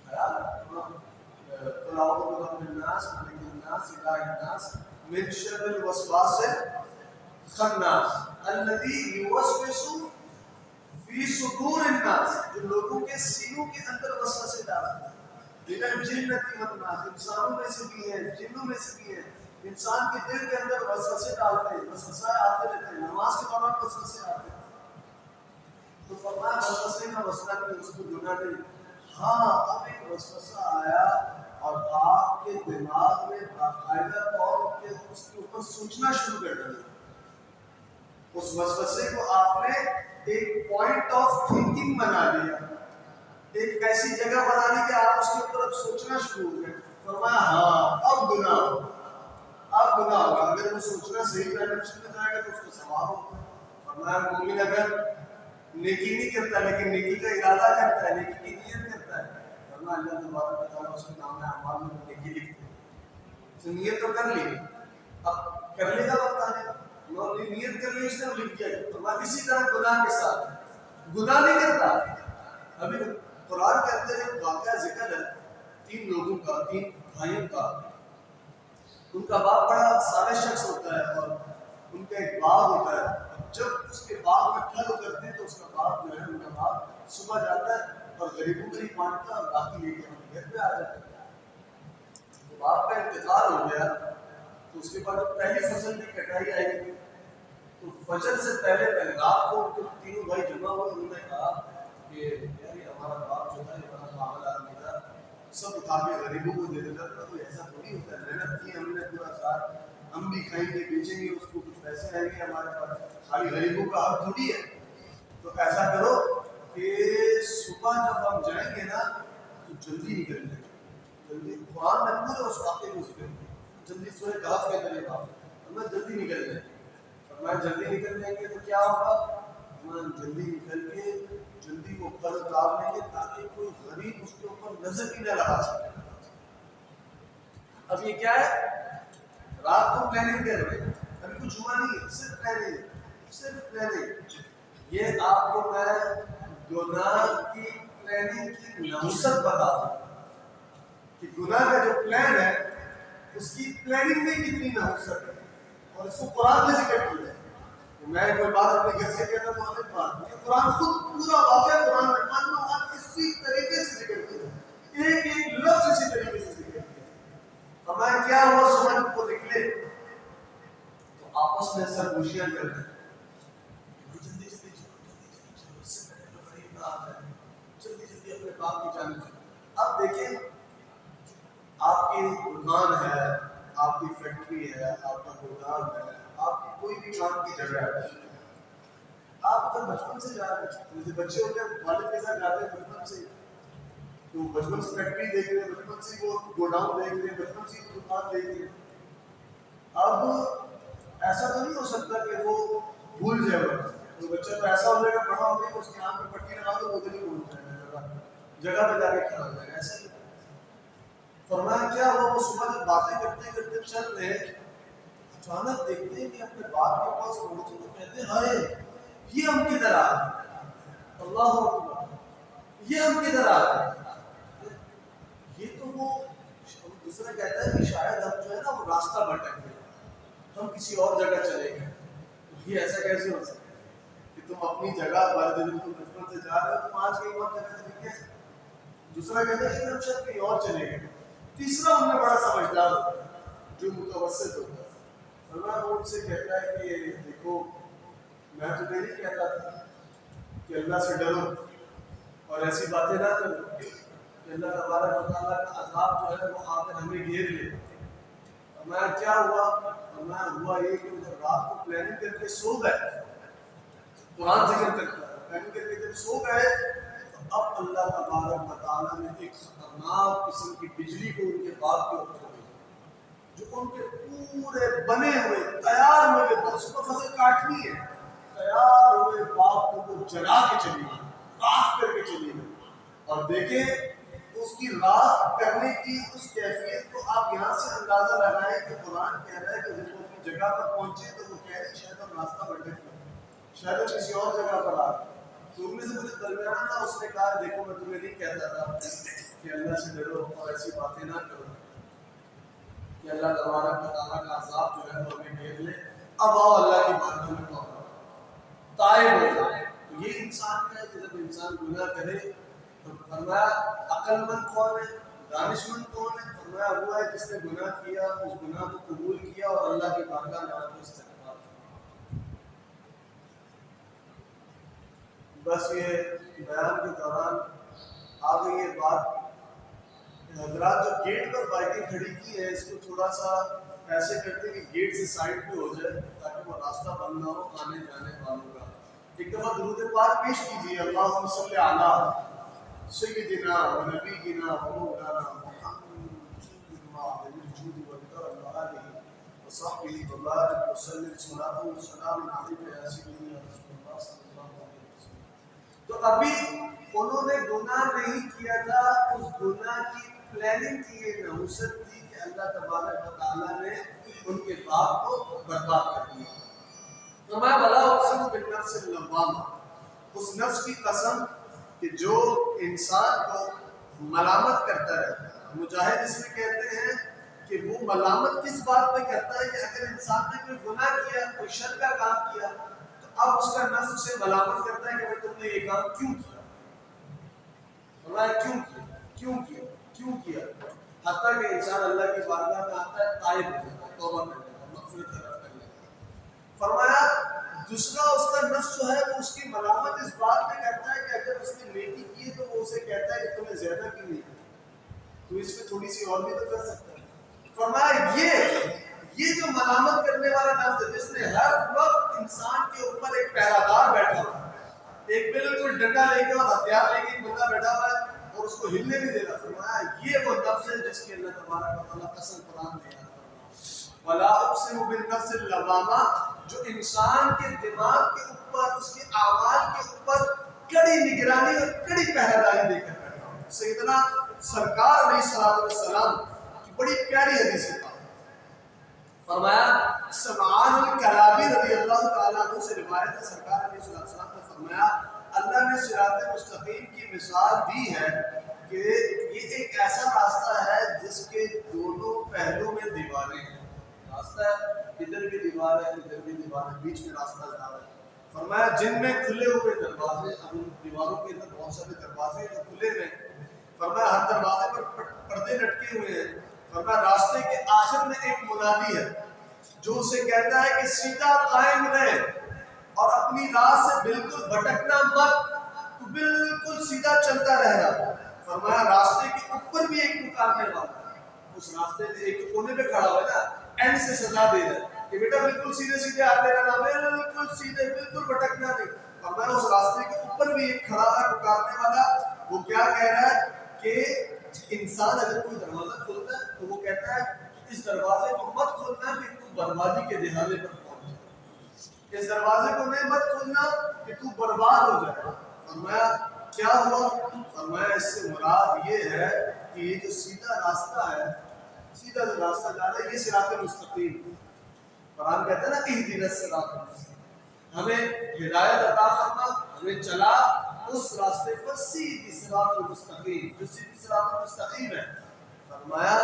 خیال قل اعوذ برب الناس ملک الناس الہ الناس من شر الوسواس الخناس الذی یوسوس فی صدور الناس، جو لوگوں کے سینوں کے اندر وسوسے ڈالتا ہے. من الجنۃ والناس، انسانوں میں سے بھی ہیں، جنوں میں سے بھی ہیں. انسان کے دل کے اندر وسوسے ڈالتے ہیں، وسوسے آتے رہتے ہیں، نماز کے دوران وسوسے آتے ہیں، تو فرمایا وسوسے کا مسئلہ کہ اس کو گناہ نہیں، ہاں اب ایک وسوسہ آیا اور آپ کے دماغ میں باقاعدہ طور پہ اس کے اوپر سوچنا شروع کر دیا، اس وسوسے کو آپ نے ایک پوائنٹ آف تھنکنگ بنا لیا، ایک ایسی جگہ بنا لی کہ آپ اس کے اوپر اب سوچنا شروع ہو گئے، فرمایا ہاں اب گناہ ہوگا، اب گناہ ہوگا، اگر وہ سوچنا صحیح ڈائریکشن میں جائے گا تو اس کو ثواب ہوگا۔ فرمایا مومن اگر نیکی نہیں کرتا لیکن نیکی کا ارادہ کرتا ہے، نیکی کی نیت کرتا ہے، فرمایا اللہ تبارک و تعالیٰ اس کے نام اعمال میں نیکی لکھتے ہیں، اس نے نیت تو کر لی، اب کرنے کا وقت آنے گا، نیت کر لی اس نے لکھ دیا، فرمایا اسی طرح گناہ کے ساتھ گناہ نہیں کرتا۔ ابھی قرآن کے اندر ایک واقعہ ذکر ہے تین لوگوں کا، تین بھائیوں کا، ان کا باپ بڑا صالح شخص ہوتا ہے اور ان کا ایک باغ ہوتا ہے، جب اس کے باغ میں پھل اترتے ہیں تو اس کا باپ جو ہے ان کا باپ صبح جاتا ہے اور غریبوں کو نہیں بانٹتا اور باقی لے کے اپنے گھر پہ آ جاتا ہے۔ تو باپ کا انتقال ہو گیا تو اس کے بعد پہلی فصل کی کٹائی آئی گی، تو فجر سے پہلے رات کو ان کے تینوں بھائی جمع ہوئے، انہوں نے کہا کہ یار یہ ہمارا باپ جو تھا یہ بڑا پاگل آدمی تھا، سب اٹھا کے غریبوں کو دے دیتا تھا، تو ایسا تھوڑی ہوتا ہے، محنت کی ہم نے پورا سال، ہم بھی کھائیں گے بیچیں گے، اس کو کچھ پیسے آئیں گے ہمارے پاس، خالی غریبوں کا حق تھوڑی ہے، تو ایسا کرو کہ صبح جب ہم جائیں گے نا تو جلدی نکل جائیں گے، جلدی قرآن میں پورے اس واقعے کو ذکر کیا، جلدی سورہ کہف کے اندر یہ بات ہمیں جلدی نکل جائیں گے، فرمایا جلدی نکل جائیں گے تو کیا ہوگا، ہم جلدی نکل کے جلدی وہ پھل اتار لیں گے تاکہ کوئی غریب اس کے اوپر نظر ہی نہ لگا سکے۔ اب یہ کیا ہے، رات کو پلاننگ کر رہے ہیں، ابھی کچھ ہوا نہیں ہے، صرف پلاننگ، صرف پلاننگ۔ یہ آپ کو میں گناہ کی پلاننگ کی نحوست بتا دوں کہ گناہ کا جو پلان ہے اس کی پلاننگ میں کتنی نحوست ہے، اور اس کو قرآن میں ذکر کیا ہے۔ میں کوئی بات اپنے گھر سے کہتا تو الگ بات، یہ قرآن خود پورا واقعہ قرآن میں معلومات اسی طریقے سے ذکر کیا ہے، ایک ایک لفظ اسی طریقے سے ذکر کیا ہے۔ ہمارے کیا ہوا صبح کو نکلے تو آپس میں سرگوشیاں کر رہے ہیں، جلدی جلدی چلو اس سے پہلے تو غریب نہ آ جائے، جلدی جلدی اپنے باپ کی جانب چلو۔ اب دیکھیں آپ کی دکان ہے، آپ کی فیکٹری ہے، آپ کا گودام ہے، آپ کی کوئی بھی کام کی جگہ ہے، آپ تو بچپن سے جا رہے ہیں، جیسے بچے ہوتے ہیں والد کے ساتھ جاتے ہیں بچپن سے، تو بچپن سے فیکٹری دیکھ رہے ہیں، بچپن سے وہ گوڈاؤن دیکھ رہے ہیں، بچپن سے دکان دیکھ رہے ہیں۔ اب ایسا تو نہیں ہو سکتا کہ وہ بھول جائے گا، تو بچہ تو ایسا ہو جائے گا بڑا ہو گیا اس کی آنکھ میں پٹی لگا دو وہ بھی نہیں بھول جائے گا، جگہ پہ جا کے کھڑا ہو جائے گا، ایسا ہی۔ فرمایا کیا ہوا، وہ صبح جب باتیں کرتے کرتے چل رہے اچانک دیکھتے ہیں کہ اپنے باپ کے پاس پہنچے تو کہتے ہیں ہائے یہ ہم کدھر آ گئے، اللہ اکبر، یہ ہم کدھر آ گئے، یہ تو وہ دوسرا کہتا ہے کہ شاید ہم جو ہے نا وہ راستہ بھٹک گئے، ہم کسی اور جگہ چلے گئے، یہ ایسا کیسے ہو سکتا ہے کہ تم اپنی جگہ والد تم بچپن سے جا رہے ہو، تم آج کہیں اور جگہ چلے گئے، دوسرا کہتا ہے کہ ہم شاید کہیں اور چلے گئے، تیسرا ان میں بڑا سمجھدار ہوتا ہے جو متوسط ہوتا ہے، اللہ ان سے کہتا ہے کہ دیکھو میں تمہیں نہیں کہتا تھا کہ اللہ سے ڈرو اور ایسی باتیں نہ کرو کہ اللہ تبارک و تعالیٰ کا عذاب جو ہے وہ آ کر ہمیں گھیر لے، ہمارا کیا ہوا، ہمارا ہوا یہ کہ جب رات کو پلاننگ کر کے سو گئے، قرآن ذکر کرتا ہے پلاننگ کر کے جب سو گئے تو اب اللہ تبارک و تعالیٰ نے ایک خطرناک قسم کی بجلی کو ان کے باغ کے اوپر جو ان کے پورے بنے ہوئے تیار ہوئے باغ، اس کو فصل کاٹنی ہے، تیار ہوئے باغ کو وہ جلا کے چلی گئی، راکھ کر کے چلی گئی، اور دیکھیں اس کی راکھ کرنے کی اس کیفیت کو آپ یہاں سے اندازہ لگائیں کہ قرآن کہہ رہا ہے کہ جب وہ اپنی جگہ پر پہنچے تو وہ کہہ رہے شاید ہم راستہ بھٹک گئے، شاید ہم کسی اور جگہ پر آ گئے، تو ان میں سے مجھے درمیانہ تھا، اس نے کہا دیکھو میں تمہیں نہیں کہتا تھا کہ اللہ سے ڈرو اور ایسی باتیں نہ کرو کہ اللہ تبارک و تعالیٰ کا عذاب جو ہے وہ ہمیں گھیر لے، اب آؤ اللہ کی بارگاہ میں توبہ تائب ہو جائے۔ تو یہ انسان کا ہے کہ جب انسان گناہ کرے تو فرمایا عقل مند کون ہے، دانشمند کون ہے؟ فرمایا وہ ہے جس نے گناہ کیا، اس گناہ کو قبول کیا اور اللہ کی بارگاہ میں آ کے استغفار کیا۔ بس یہ بیان کے دوران آ گئی یہ بات، حضرات جو گیٹ پر بائکیں کھڑی کی ہیں اس کو تھوڑا سا ایسے کرتے کہ گیٹ سے سائڈ پہ ہو جائے تاکہ وہ راستہ بند نہ ہو آنے جانے والوں کا۔ ایک دفعہ درود پاک پیش کیجیے، اللہم صلی علی سیدنا و نبینا و مولانا محمد الجود والکرم وآلہ وصحبہ وبارک وسلم صلاۃ و سلام علیک یا سیدی یا رسول اللہ صلی اللہ علیہ وسلم۔ تو ابھی انہوں نے گناہ نہیں کیا تھا، اس گناہ کی پلاننگ کی یہ نحوست تھی کہ اللہ تبارک و تعالیٰ نے ان کے باپ کو برباد کر دیا۔ فرمایا ولا اقسم بالنفس اللوامہ، اس نفس کی قسم کہ جو انسان کو ملامت کرتا رہتا ہے۔ مجاہد اس میں کہتے ہیں کہ وہ ملامت کس بات پہ کرتا ہے کہ اگر انسان نے کوئی گناہ کیا، کوئی شر کا کام کیا تو اب اس کا نفس اسے ملامت کرتا ہے کہ بھائی تم نے یہ کام کیوں کیا؟ فرمایا کیوں کیا، کیوں کیا، کیوں کیا؟ حتیٰ کہ انسان اللہ کی بارگاہ میں آتا ہے، تائب ہو جاتا ہے، توبہ کر لیتا ہے، مغفرت طلب کر لیتا ہے۔ فرمایا دوسرا اس کا نفس جو ہے وہ اس کی ملامت اس بات پہ کرتا ہے کہ اگر اس نے نیکی کی تو وہ اسے کہتا ہے کہ تمہیں زیادہ کیوں نہیں کی، تو اس میں تھوڑی سی اور بھی تو کر سکتا ہے۔ فرمایا یہ جو ملامت کرنے والا نفس ہے جس نے ہر وقت انسان کے اوپر ایک پہرہ دار بیٹھا ہوا ہے، ایک بالکل ڈنڈا لے کے اور ہتھیار لے کے ایک بندہ بیٹھا ہوا ہے اور اس کو ہلنے نہیں دے رہا، فرمایا یہ وہ نفس ہے جس کی اللہ تبارک و تعالیٰ قسم قرآن میں یاد فرمایا ولا اقسم بالنفس اللوامہ، جو انسان کے دماغ کے اوپر، اس کے اعمال کے اوپر کڑی نگرانی اور کڑی پہرہ داری دے کر بیٹھا ہوا۔ سیدنا سرکار علیہ السلام کی بڑی پیاری حدیث ہے، فرمایا سمعان الکلابی رضی اللہ تعالیٰ عنہ سے روایت ہے، سرکار علیہ السلام نے فرمایا اللہ نے صراط مستقیم کی مثال دی ہے کہ یہ ایک ایسا راستہ ہے جس کے دونوں پہلو میں دیواریں ہیں۔ راستہ ہے، ادھر بھی دیوار ہے، ادھر بھی دیوار ہے، بیچ میں راستہ جا رہا ہے۔ فرمایا جن میں کھلے ہوئے دروازے، اب دیواروں کے اندر بہت سارے دروازے جو کھلے ہوئے ہیں، فرمایا ہر دروازے پر پردے لٹکے ہوئے ہیں۔ فرمایا راستے کے آخر میں ایک منادی ہے جو اسے کہتا ہے کہ سیدھا قائم رہے اور اپنی راہ سے بالکل بھٹکنا مت، تو بالکل سیدھا چلتا رہنا۔ فرمایا راستے کے اوپر بھی ایک پکارنے والا ہے، اس راستے میں ایک کونے پہ کھڑا ہوا ہے نا، اینڈ سے سزا دے رہا ہے کہ بیٹا بالکل سیدھے سیدھے آتے رہنا، بالکل سیدھے، بالکل بھٹکنا نہیں۔ فرمایا اس راستے کے اوپر بھی ایک کھڑا ہے پکارنے والا، وہ کیا کہہ رہا ہے کہ انسان اگر کوئی دروازہ کھولتا ہے تو وہ کہتا ہے اس دروازے کو مت کھولنا کہ تو بربادی کے دہانے پر پہنچ جائے، اس دروازے کو نہیں مت کھولنا کہ تو برباد ہو جائے۔ فرمایا کیا ہوا؟ فرمایا اس سے مراد یہ ہے کہ یہ جو سیدھا راستہ ہے، سیدھا جو راستہ جا رہا ہے، یہ صراط مستقیم۔ قرآن کہتا ہے نا اہدنا الصراط المستقیم، ہمیں ہدایت عطا فرما، ہمیں چلا اس راستے پر سیدھی صراط المستقیم، جو سیدھی صراط المستقیم ہے۔ فرمایا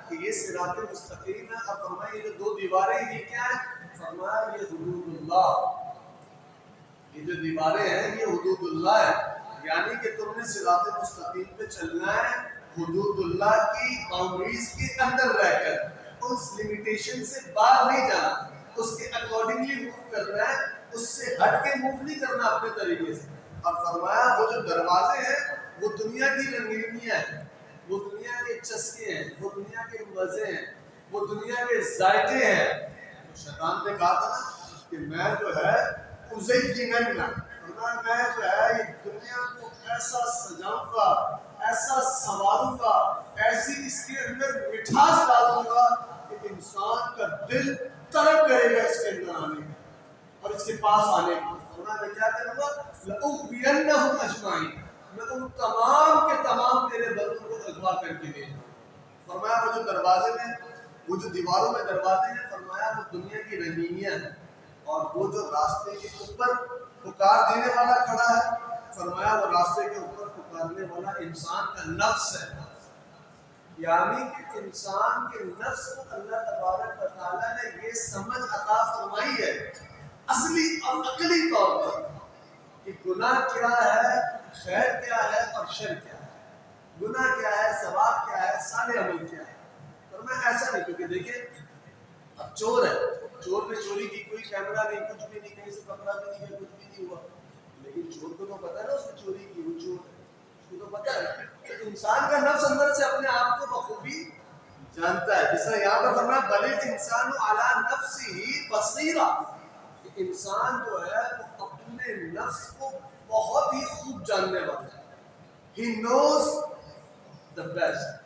کہ یہ صراط مستقیم ہے، اور فرمایا یہ جو دو دیواریں ہیں یہ کیا ہے؟ فرمایا یہ حدود اللہ، یہ جو دیواریں ہیں یہ حدود اللہ ہے، یعنی کہ تم نے صراط مستقیم پہ چلنا ہے حدود اللہ کی باؤنڈریز کے اندر رہ کر، اس لمیٹیشن سے باہر نہیں جانا، اس کے اکارڈنگلی موو کرنا ہے، اس سے ہٹ کے موو نہیں کرنا اپنے طریقے سے۔ اور فرمایا وہ جو دروازے ہیں وہ دنیا کی رنگینیاں ہیں، وہ دنیا کے چسکے ہیں، وہ دنیا کے مزے ہیں، وہ دنیا کے ذائقے ہیں۔ شیطان نے کہا تھا نا کہ میں جو ہے میں جو ہے یہ دنیا کو ایسا سجاؤں گا، ایسا سنواروں گا، ایسی اس کے اندر مٹھاس ڈالوں گا کہ انسان کا دل تڑپ کرے گا اس کے اندر آنے کا اور اس کے پاس آنے کا۔ میں کیا کروں گا؟ لَأُغْوِيَنَّهُمْ أَجْمَعِينَ، میں ان تمام کے تمام تیرے بندوں کو اغوا کر کے دے دوں۔ فرمایا وہ جو دروازے میں، وہ جو دیواروں میں دروازے ہیں، فرمایا وہ دنیا کی رنگینیاں ہیں، اور وہ جو راستے کے اوپر پکار دینے والا کھڑا ہے، فرمایا وہ راستے کے اوپر پکارنے والا انسان کا نفس ہے، یعنی کہ انسان کے نفس کو اللہ تبارک و تعالیٰ نے یہ سمجھ عطا فرمائی ہے اصلی اور عقلی طور پر کہ گناہ کیا ہے، خیر کیا ہے اور شر کیا ہے۔ گناہ کیا ہے، ثواب کیا ہے، صالح عمل کیا ہے. فرمایا ایسا نہیں. کیونکہ دیکھیں اب چور ہے، چور نے چوری کی، کوئی کیمرہ نہیں، کچھ بھی نہیں، کہیں سے پکڑا بھی نہیں گیا، کچھ بھی نہیں ہوا، لیکن چور کو تو پتا ہے نا اس نے چوری کی، وہ چور ہے، اس کو تو پتا ہے. تو انسان کا نفس اندر سے اپنے آپ کو بخوبی جانتا ہے. جس طرح یہاں پر فرمایا بل الانسان علی نفسہ بصیرہ، کہ انسان جو ہے وہ اپنے نفس کو بہت ہی خوب جاننے والا ہے. ہی نوز دا بیسٹ.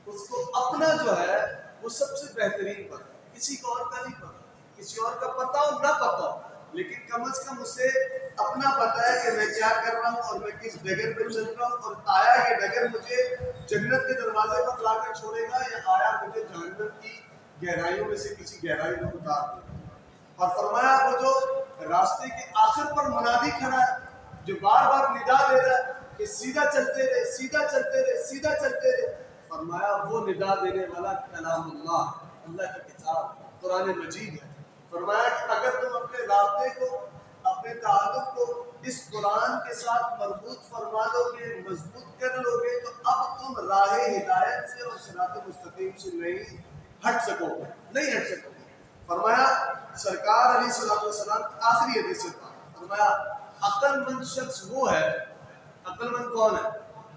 اس کو اپنا جو ہے وہ سب سے بہترین پتا ہے، کسی کو اور کا نہیں پتا. کسی اور کا پتا ہو نہ پتا ہو، لیکن کم از کم اسے اپنا پتا ہے کہ میں کیا کر رہا ہوں اور میں کس ڈگر پہ چل رہا ہوں، اور آیا یہ ڈگر مجھے جنت کے دروازے پر لا کر چھوڑے گا یا آیا مجھے جہنم کی گہرائیوں میں سے کسی گہرائی میں اتار دے گا. اور فرمایا وہ جو راستے کے آخر پر منادی کھڑا ہے، جو بار بار ندا دے رہا ہے کہ سیدھا چلتے رہے، سیدھا چلتے رہے، سیدھا چلتے رہے. فرمایا وہ ندا دینے والا کلام اللہ، اللہ کی کتاب قرآن مجید ہے. فرمایا کہ اگر تم اپنے رابطے کو، اپنے تعلق کو اس قرآن کے ساتھ مربوط فرما لو گے، مضبوط کر لو گے، تو اب تم راہ ہدایت سے اور صراط مستقیم سے نہیں ہٹ سکو گے، نہیں ہٹ سکو گے. فرمایا سرکار علیہ الصلوۃ والسلام کی آخری حدیث سے فرمایا عقل مند شخص وہ ہے. عقل مند کون ہے؟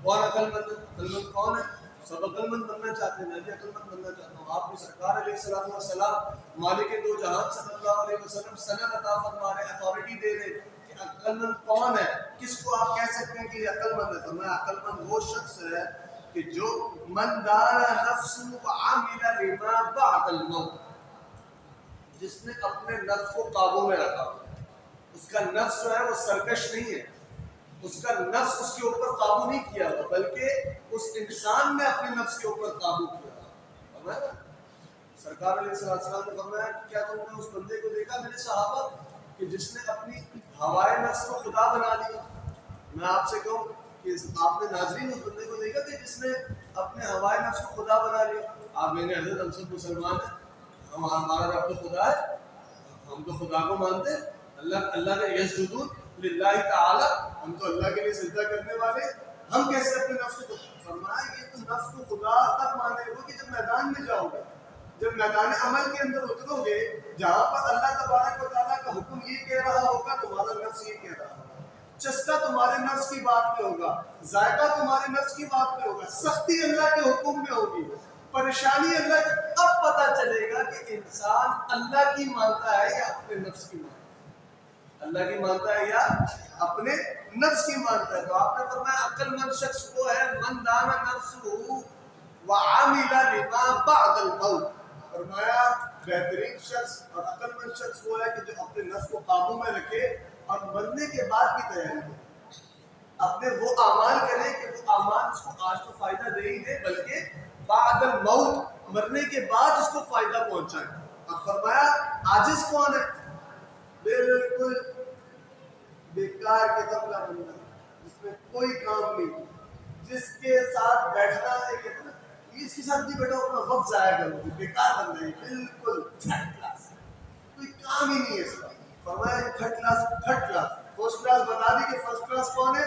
کون عقل مند ہے؟ عقل مند کون ہے؟ سب عقل مند بننا چاہتے ہیں، میں بھی عقل مند بننا چاہتا ہوں. آپ بھی سرکار علیہ الصلوۃ والسلام مالک دو جہان صلی اللہ علیہ وسلم سند عطا فرما رہے، اتھارٹی دے رہے کہ عقل مند کون ہے، کس کو آپ کہہ سکتے ہیں کہ یہ عقل مند ہے. فرمایا عقل مند وہ شخص ہے کہ جو من دان نفسہ وعمل لما بعد الموت، جس نے اپنے نفس کو قابو میں رکھا. اس کا نفس جو ہے وہ سرکش نہیں ہے، اس کا نفس اس کے اوپر قابو نہیں کیا ہوا، بلکہ اس انسان نے اپنے نفس کے اوپر قابو کیا. سرکار علیہ السلام نے فرمایا کیا تم نے اس بندے کو دیکھا میرے صحابہ کہ جس نے اپنی ہوائے نفس کو خدا بنا لیا؟ میں آپ سے کہوں کہ آپ نے ناظرین اس بندے کو دیکھا کہ جس نے اپنے ہوائے نفس کو خدا بنا لیا؟ آپ میں نے حضرت ہم سب مسلمان ہیں، ہمارا رب تو خدا ہے، ہم تو خدا کو مانتے ہیں. اللہ نے یسجدون للہ تعالی، ہم تو اللہ کے لیے سجدہ کرنے والے، ہم کیسے اپنے نفس کو؟ فرمایا یہ تو نفس کو خدا تب مانے گا کہ جب میدان میں جاؤ گے، جب میدان عمل کے اندر اترو گے، جہاں پر اللہ تبارک و تعالیٰ کا حکم یہ کہہ رہا ہوگا، تمہارا نفس یہ کہہ رہا ہوگا، چسکا تمہارے نفس کی بات پہ ہوگا، ذائقہ تمہارے نفس کی بات پہ ہوگا، سختی اللہ کے حکم میں ہوگی، پریشانی اللہ کا. اب پتہ چلے گا کہ انسان اللہ کی مانتا ہے یا اپنے نفس کی مانتا ہے، اللہ کی مانتا ہے یا اپنے نفس کی مانتا ہے. تو آپ نے فرمایا عقل مند شخص وہ ہے من دان نفسہ وعمل لما بعد الموت. فرمایا بہترین شخص اور عقل مند شخص وہ ہے کہ جو اپنے نفس کو قابو میں رکھے اور مرنے کے بعد کی تیاری کرے، اپنے وہ اعمال کرے کہ وہ اعمال اس کو آج تو فائدہ دے ہی دے، بلکہ بعد الموت، مرنے کے بعد اس کو فائدہ پہنچائے. اور فرمایا عاجز کون ہے؟ بالکل بیکار قسم کا بندہ جس میں کوئی کام نہیں، جس کے ساتھ بیٹھنا ہے کہ اس کے ساتھ نہیں بیٹھو اپنا وقت ضائع کرو، بیکار بندہ ہے، بالکل تھرڈ کلاس، کوئی کام ہی نہیں ہے اس کا. فرمایا third class, third class. First class بتا دی کہ فرسٹ کلاس کون ہے؟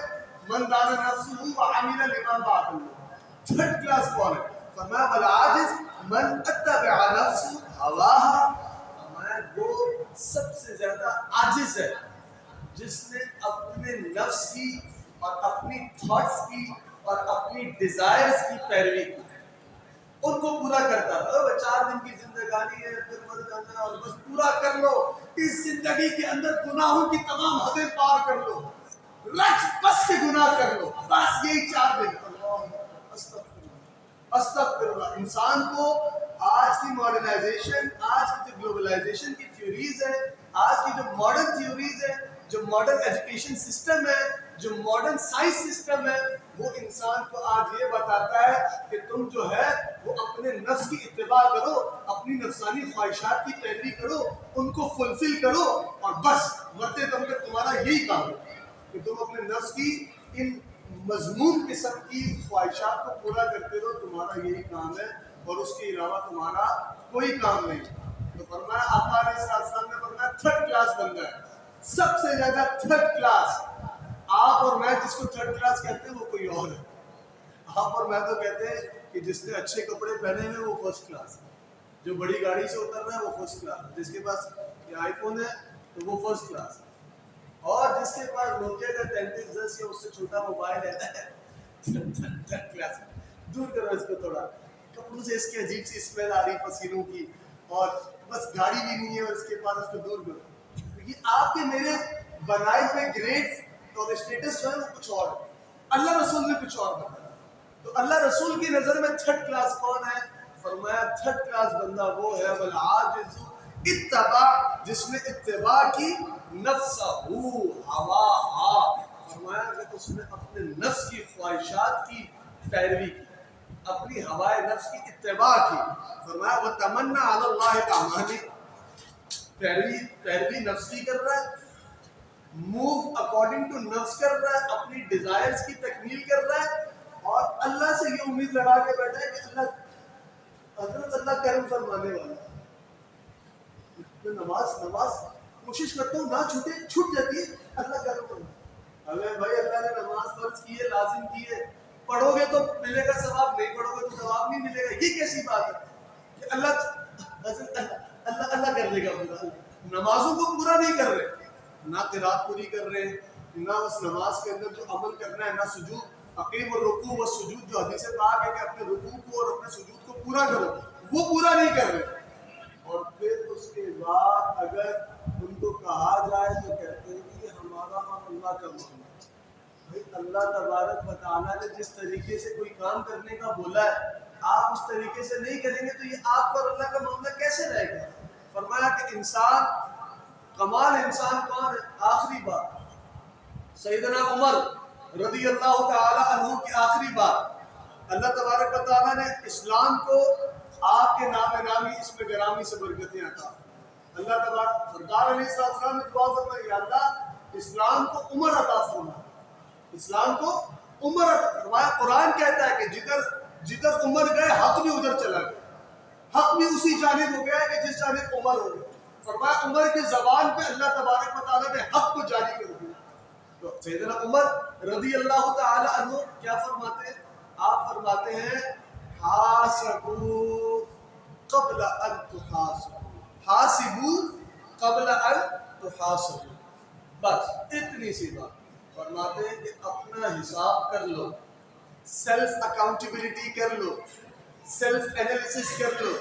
من دان نفسہ وعمل لما بعد الموت. تھرڈ کلاس کون ہے؟ فرمایا والعاجز من اتبع نفسہ ہواہا. فرمایا وہ سب سے زیادہ عاجز ہے جس نے اپنے نفس کی اور اپنی تھاٹس کی اور اپنی ڈیزائرز کی پیروی کی، ان کو پورا کرتا تھا. 4 دن کی زندگانی ہے، پھر مر جانا اور بس پورا کر لو، اس زندگی کے اندر گناہوں کی تمام حدیں پار کر لو، رچ بس کے گناہ کر لو، بس یہی 4 دن. استغفر اللہ. انسان کو آج کی ماڈرنائزیشن، آج کی جو گلوبلائزیشن کی تھیوریز ہے، آج کی جو ماڈرن تھیوریز ہے، جو ماڈرن ایجوکیشن سسٹم ہے، جو ماڈرن سائنس سسٹم ہے، وہ انسان کو آج یہ بتاتا ہے کہ تم جو ہے وہ اپنے نفس کی اتباع کرو، اپنی نفسانی خواہشات کی پیروی کرو، ان کو فلفل کرو، اور بس مرتے دم تک تمہارا یہی کام ہے کہ تم اپنے نفس کی ان مضمون قسم کی خواہشات کو پورا کرتے رہو. تمہارا یہی کام ہے اور اس کے علاوہ تمہارا کوئی کام نہیں. تو فرمایا آقا علیہ السلام نے فرمایا تھرڈ کلاس بندہ ہے، سب سے زیادہ تھرڈ کلاس. آپ اور میں جس کو تھرڈ کلاس کہتے ہیں وہ کوئی اور ہے. آپ اور میں تو کہتے ہیں کہ جس نے اچھے کپڑے پہنے ہیں وہ فرسٹ کلاس ہے، جو بڑی گاڑی سے اتر رہا ہے وہ فرسٹ کلاس ہے، جس کے پاس یہ آئی فون ہے تو وہ فرسٹ کلاس ہے، اور جس کے پاس نوکیا کا 3310 یا اس سے چھوٹا موبائل ہے تھرڈ کلاس ہے۔ دور کرو اس کو تھوڑا، کپڑوں سے اس کی عجیب سی اسمیل آ رہی پسینوں کی، اور بس گاڑی بھی نہیں ہے اور اس کے پاس اس کو دور کرو۔ یہ آپ کے میرے بنائے ہوئے گریڈ اور اسٹیٹس جو ہے وہ کچھ اور ہے، اللہ رسول نے کچھ اور بتایا۔ تو اللہ رسول کی نظر میں تھرڈ کلاس کون ہے؟ فرمایا تھرڈ کلاس بندہ وہ ہے والعاجز اتبع، جس نے اتباع کی نفسہ ہوا، فرمایا کہ اس نے اپنے نفس کی خواہشات کی پیروی کی، اپنی ہوائے نفس کی اتباع کی۔ فرمایا وتمنى علی اللہ الاعمال، پیروی نفس کی کر رہا ہے، موو اکارڈنگ ٹو نفس کر رہا ہے، اپنی ڈیزائرز کی تکمیل کر رہا ہے، اور اللہ سے یہ امید لگا کے بیٹھا ہے کہ اللہ کرم فرمانے والا ہے۔ نماز کوشش کرتا ہوں نہ چھوٹے، چھوٹ جاتی ہے، اللہ کرم فرمانے، ہمیں بھائی اللہ نے نماز فرض کی ہے، لازم کی ہے، پڑھو گے تو ملے گا ثواب، نہیں پڑھو گے تو ثواب نہیں ملے گا۔ یہ کیسی بات ہے کہ اللہ کر دے گا پورا؟ نمازوں کو پورا نہیں کر رہے، نہ قرات پوری کر رہے، نہ اس نماز کے اندر جو عمل کرنا ہے، نہ سجود، اقیم الرکوع والسجود جو حدیث پاک ہے کہ اپنے رکوع کو اور اپنے سجود کو پورا کرو، وہ پورا نہیں کر رہے۔ اور پھر اس کے بعد اگر ان کو کہا جائے تو کہتے ہیں کہ یہ ہمارا اور اللہ کا معاملہ ہے۔ بھائی اللہ تبارک و تعالیٰ نے جس طریقے سے کوئی کام کرنے کا بولا ہے، آپ اس طریقے سے نہیں کریں گے تو یہ آپ اور اللہ کا معاملہ کیسے رہے گا؟ فرمایا کہ انسان، کمال انسان کون ہے؟ آخری بات سیدنا عمر رضی اللہ تعالی عنہ کی آخری بات، اللہ تبارک و تعالیٰ نے اسلام کو آپ کے نام نامی اسم گرامی سے برکتیں عطا، اللہ تبارک سرکار علیہ السلام نے دعا فرمائی یا اللہ اسلام کو عمر عطا فرما، اسلام کو عمر عطا فرمایا۔ قرآن کہتا ہے کہ جدھر عمر گئے حق بھی ادھر چلا گیا، حق بھی اسی جانب ہو گیا کہ جس جانب عمر ہو گیا۔ فرمایا عمر کی زبان پہ اللہ تبارک و تعالیٰ نے حق کو جاری کر دیا۔ تو سیدنا عمر رضی اللہ تعالی عنہ کیا فرماتے ہیں؟ آپ فرماتے ہیں حاسبوا قبل ان تحاسبوا، حاسبوا قبل ان تحاسبوا، بس اتنی سی بات۔ فرماتے ہیں کہ اپنا حساب کر لو، سیلف اکاؤنٹیبلٹی کر لو، سیلف انالیسس کر لو،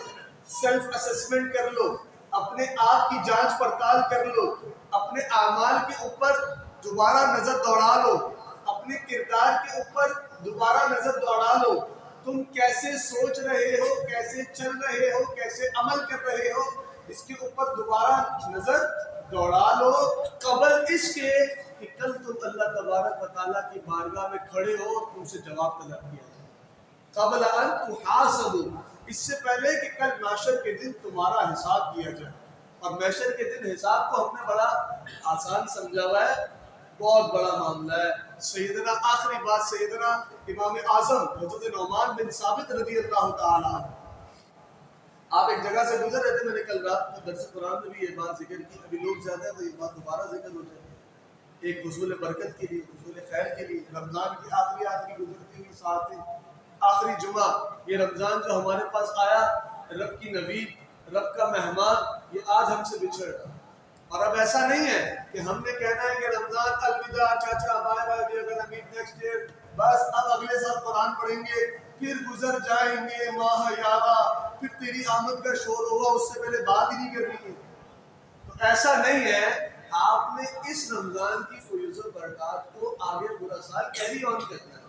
سیلف اسسمنٹ کر لو، اپنے آپ کی جانچ پڑتال کر لو، اپنے اعمال کے اوپر دوبارہ نظر دوڑا لو، اپنے کردار کے اوپر دوبارہ نظر دوڑا لو، تم کیسے سوچ رہے ہو، کیسے چل رہے ہو، کیسے عمل کر رہے ہو، اس کے اوپر دوبارہ نظر دوڑا لو، قبل اس کے کہ کل تم اللہ تبارک و تعالیٰ کی بارگاہ میں کھڑے ہو اور تم سے جواب طلب کیا جائے۔ قبل ان تحاسبوا، اس سے پہلے کہ کل محشر کے دن تمہارا حساب کیا جائے۔ اور محشر کے دن حساب کو ہم نے بڑا آسان سمجھا ہوا ہے، بہت بڑا معاملہ ہے۔ سیدنا آخری بات سیدنا امام اعظم حضرت نعمان بن ثابت رضی اللہ تعالی عنہ، آپ ایک جگہ سے گزر رہے تھے، میں نے کل رات کو درس قرآن میں بھی یہ بات ذکر کی، ابھی لوگ زیادہ ہیں تو یہ بات دوبارہ ذکر ہو جائے، ایک حصول برکت کے لیے، حصول خیر کے لیے۔ رمضان کی آخری گزرتی ہوئی ساعتیں، آخری جمعہ، یہ رمضان جو ہمارے پاس آیا، رب کی نوید، رب کا مہمان، یہ آج ہم سے بچھڑ رہا۔ اور اب ایسا نہیں ہے کہ ہم نے کہنا ہے کہ رمضان الوداع، چاچا bye bye, we are gonna meet next year, بس اب اگلے سال قرآن پڑھیں گے، پھر گزر جائیں گے ماہ یارا، پھر تیری آمد کا شور ہوگا، اس سے پہلے بات ہی نہیں کرنی ہے۔ تو ایسا نہیں ہے، آپ نے اس رمضان کی فیوز و برکات کو آگے پورا سال کیری آن کرنا ہے۔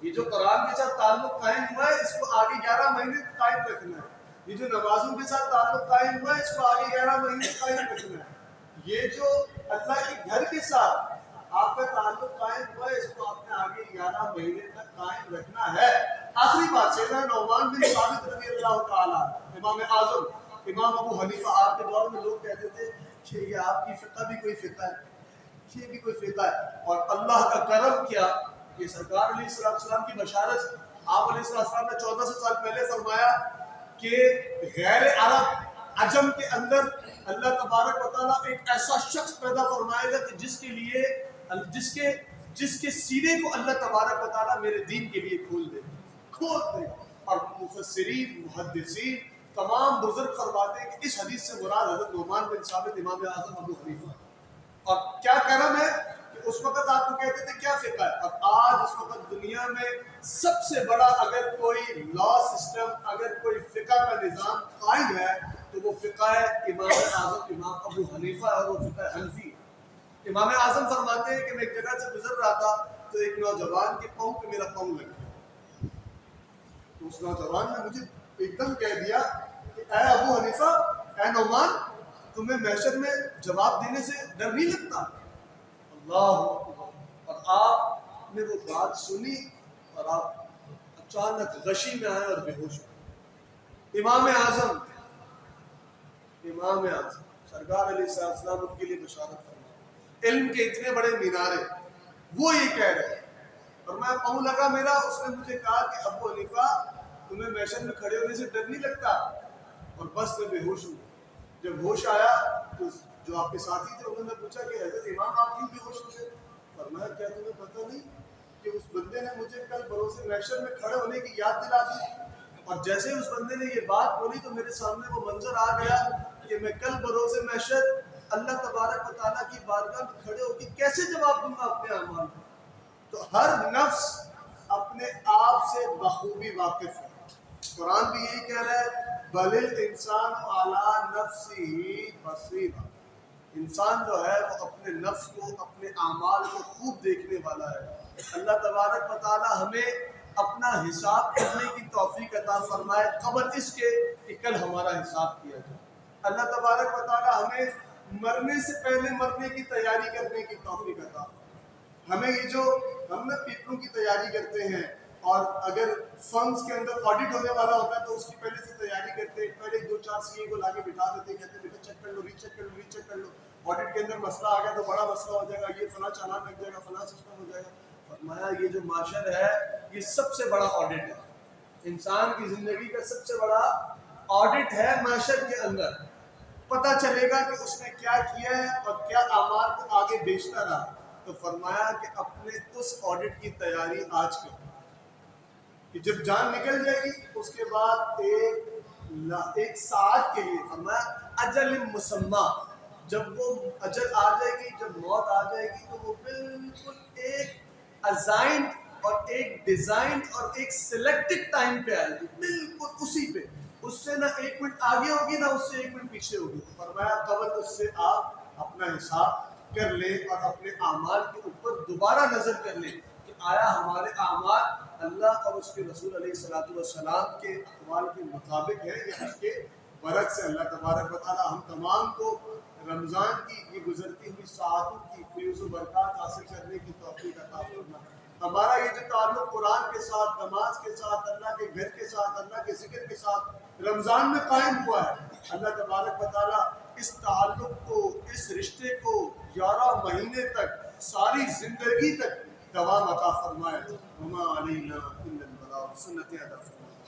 یہ جو قرآن کے ساتھ تعلق قائم ہوا ہے، اس کو آگے 11 مہینے قائم رکھنا ہے۔ یہ جو نمازوں کے ساتھ تعلق قائم ہوا ہے، اس کو آگے 11 مہینے قائم رکھنا ہے۔ یہ جو اللہ کے گھر کے ساتھ آپ کا تعلق قائم ہوا ہے، اس کو آپ نے آگے 11 مہینے تک قائم رکھنا ہے۔ آخری بات سیدنا نعمان بن ثابت رضی اللہ تعالیٰ، امام اعظم، امام ابو حنیفہ، آپ کے دور میں لوگ کہتے تھے کہ یہ آپ کی فقہ بھی کوئی فقہ ہے، یہ بھی کوئی فقہ ہے۔ اور اللہ کا کرم کیا، یہ سرکار علیہ السلام کی بشارت، آپ علیہ السلام نے 1400 سال پہلے فرمایا کہ غیر عرب عجم کے اندر اللہ تبارک و تعالیٰ ایک ایسا شخص پیدا فرمائے گا کہ جس کے سینے کو اللہ تبارک و تعالیٰ میرے دین کے لیے کھول دے۔ کھول دے گا. اور مفسرین محدثین تمام بزرگ فرماتے ہیں کہ اس حدیث سے مراد حضرت نعمان بن ثابت امام اعظم ابو حنیفہ. اور کیا کرم ہے کہ اس وقت آپ کو کہتے تھے کیا فقہ ہے، اور آج اس وقت دنیا میں سب سے بڑا اگر کوئی لا سسٹم، اگر کوئی فقہ کا نظام قائم ہے تو وہ فقہ ہے امام اعظم امام ابو حنیفہ اور وہ فقہ حنفی. امام اعظم فرماتے ہیں کہ میں ایک جگہ سے گزر رہا تھا تو ایک نوجوان کے پاؤں پہ میرا پاؤں لگ گیا. تو اس نوجوان نے مجھے ایک دم کہہ دیا کہ اے ابو حنیفہ، اے نعمان، تمہیں محشر میں جواب دینے سے ڈر نہیں لگتا؟ اللہ اکبر. اور آپ نے وہ بات سنی اور آپ اچانک غشی میں آئے اور بے ہوش ہوئے. امام اعظم سرکار علیہ السلام ان کے لیے بشارت فرمائے، علم کے اتنے بڑے مینارے، وہ یہ کہہ رہے ہیں. اور میں پاؤں لگا میرا، اس نے مجھے کہا کہ ابو حنیفہ تمہیں محشر میں کھڑے ہونے سے ڈر نہیں لگتا؟ اور بس میں بے ہوش ہوں. جب ہوش آیا تو جو آپ کے ساتھی تھے انہوں نے پوچھا کہ حضرت امام آپ کیوں بے ہوش ہو گئے؟ فرمایا کیا تمہیں پتہ نہیں کہ اس بندے نے مجھے کل بروز محشر میں کھڑے ہونے کی یاد دلا دی. اور جیسے اس بندے نے یہ بات بولی تو میرے سامنے وہ منظر آ گیا کہ میں کل بروز محشر اللہ تبارک و تعالیٰ کی بارگاہ میں کھڑے ہو کے کیسے جواب دوں گا اپنے اعمال کو. تو ہر نفس اپنے آپ سے بخوبی واقف ہے. قرآن بھی یہی کہہ رہا ہے بل الانسان علی نفسہ بصیرہ. انسان جو ہے وہ اپنے نفس کو، اپنے اعمال کو خوب دیکھنے والا ہے. اللہ تبارک و تعالی ہمیں اپنا حساب کرنے کی توفیق عطا فرمائے قبل اس کے کہ کل ہمارا حساب کیا جائے. اللہ تبارک و تعالی ہمیں مرنے سے پہلے مرنے کی تیاری کرنے کی توفیق عطا فرمائے. ہمیں یہ جو ہم نے پیپروں کی تیاری کرتے ہیں اور اگر فرمز کے اندر آڈٹ ہونے والا ہوتا ہے تو اس کی پہلے سے تیاری کرتے ہیں، پہلے 2-4 سی اے کو لا کے بٹھا دیتے ہیں، کہتے ہیں بیٹا چیک کر لو، ری چیک کر لو، ری چیک کر لو. آڈٹ کے اندر مسئلہ آ گیا تو بڑا مسئلہ ہو جائے گا، یہ فلاں چالان لگ جائے گا، فلاں سسٹم ہو جائے گا. فرمایا یہ جو معاشر ہے یہ سب سے بڑا آڈٹ ہے. انسان کی زندگی کا سب سے بڑا آڈٹ ہے معاشر کے اندر. پتہ چلے گا کہ اس نے کیا کیا ہے اور کیا اعمال کو آگے بیچتا رہا. تو فرمایا کہ اپنے اس آڈٹ کی تیاری آج کرو کہ جب جان نکل جائے گی اس کے بعد ایک ساعت کے لیے فرمایا اجل مسمى، جب وہ اجل آ جائے گی، جب موت آ جائے گی تو وہ بالکل ایک ازائنڈ اور ایک ڈیزائنڈ اور ایک سلیکٹڈ ٹائم پہ آئے گی، بالکل اسی پہ. اس سے نہ 1 منٹ آگے ہوگی نہ اس سے 1 منٹ پیچھے ہوگی. فرمایا قبل اس سے آپ اپنا حساب کر لیں اور اپنے اعمال کے اوپر دوبارہ نظر کر لیں کہ آیا ہمارے اعمال اللہ اور اس کے رسول علیہ الصلوۃ والسلام کے اقوال کے مطابق ہے یا اس کے برعکس ہے. اللہ تبارک و تعالی ہم تمام کو رمضان کی یہ گزرتی ہوئی ساعتوں کی فیوز و برکات حاصل کرنے کی توفیق عطا فرمائے. ہمارا یہ جو تعلق قرآن کے ساتھ، نماز کے ساتھ، اللہ کے گھر کے ساتھ، اللہ کے ذکر کے ساتھ رمضان میں قائم ہوا ہے، اللہ تبارک و تعالی اس تعلق کو، اس رشتے کو 11 مہینے تک، ساری زندگی تک دوام عطا فرمائے. وما علینا الا البلاغ. سنت ادا فرمائے.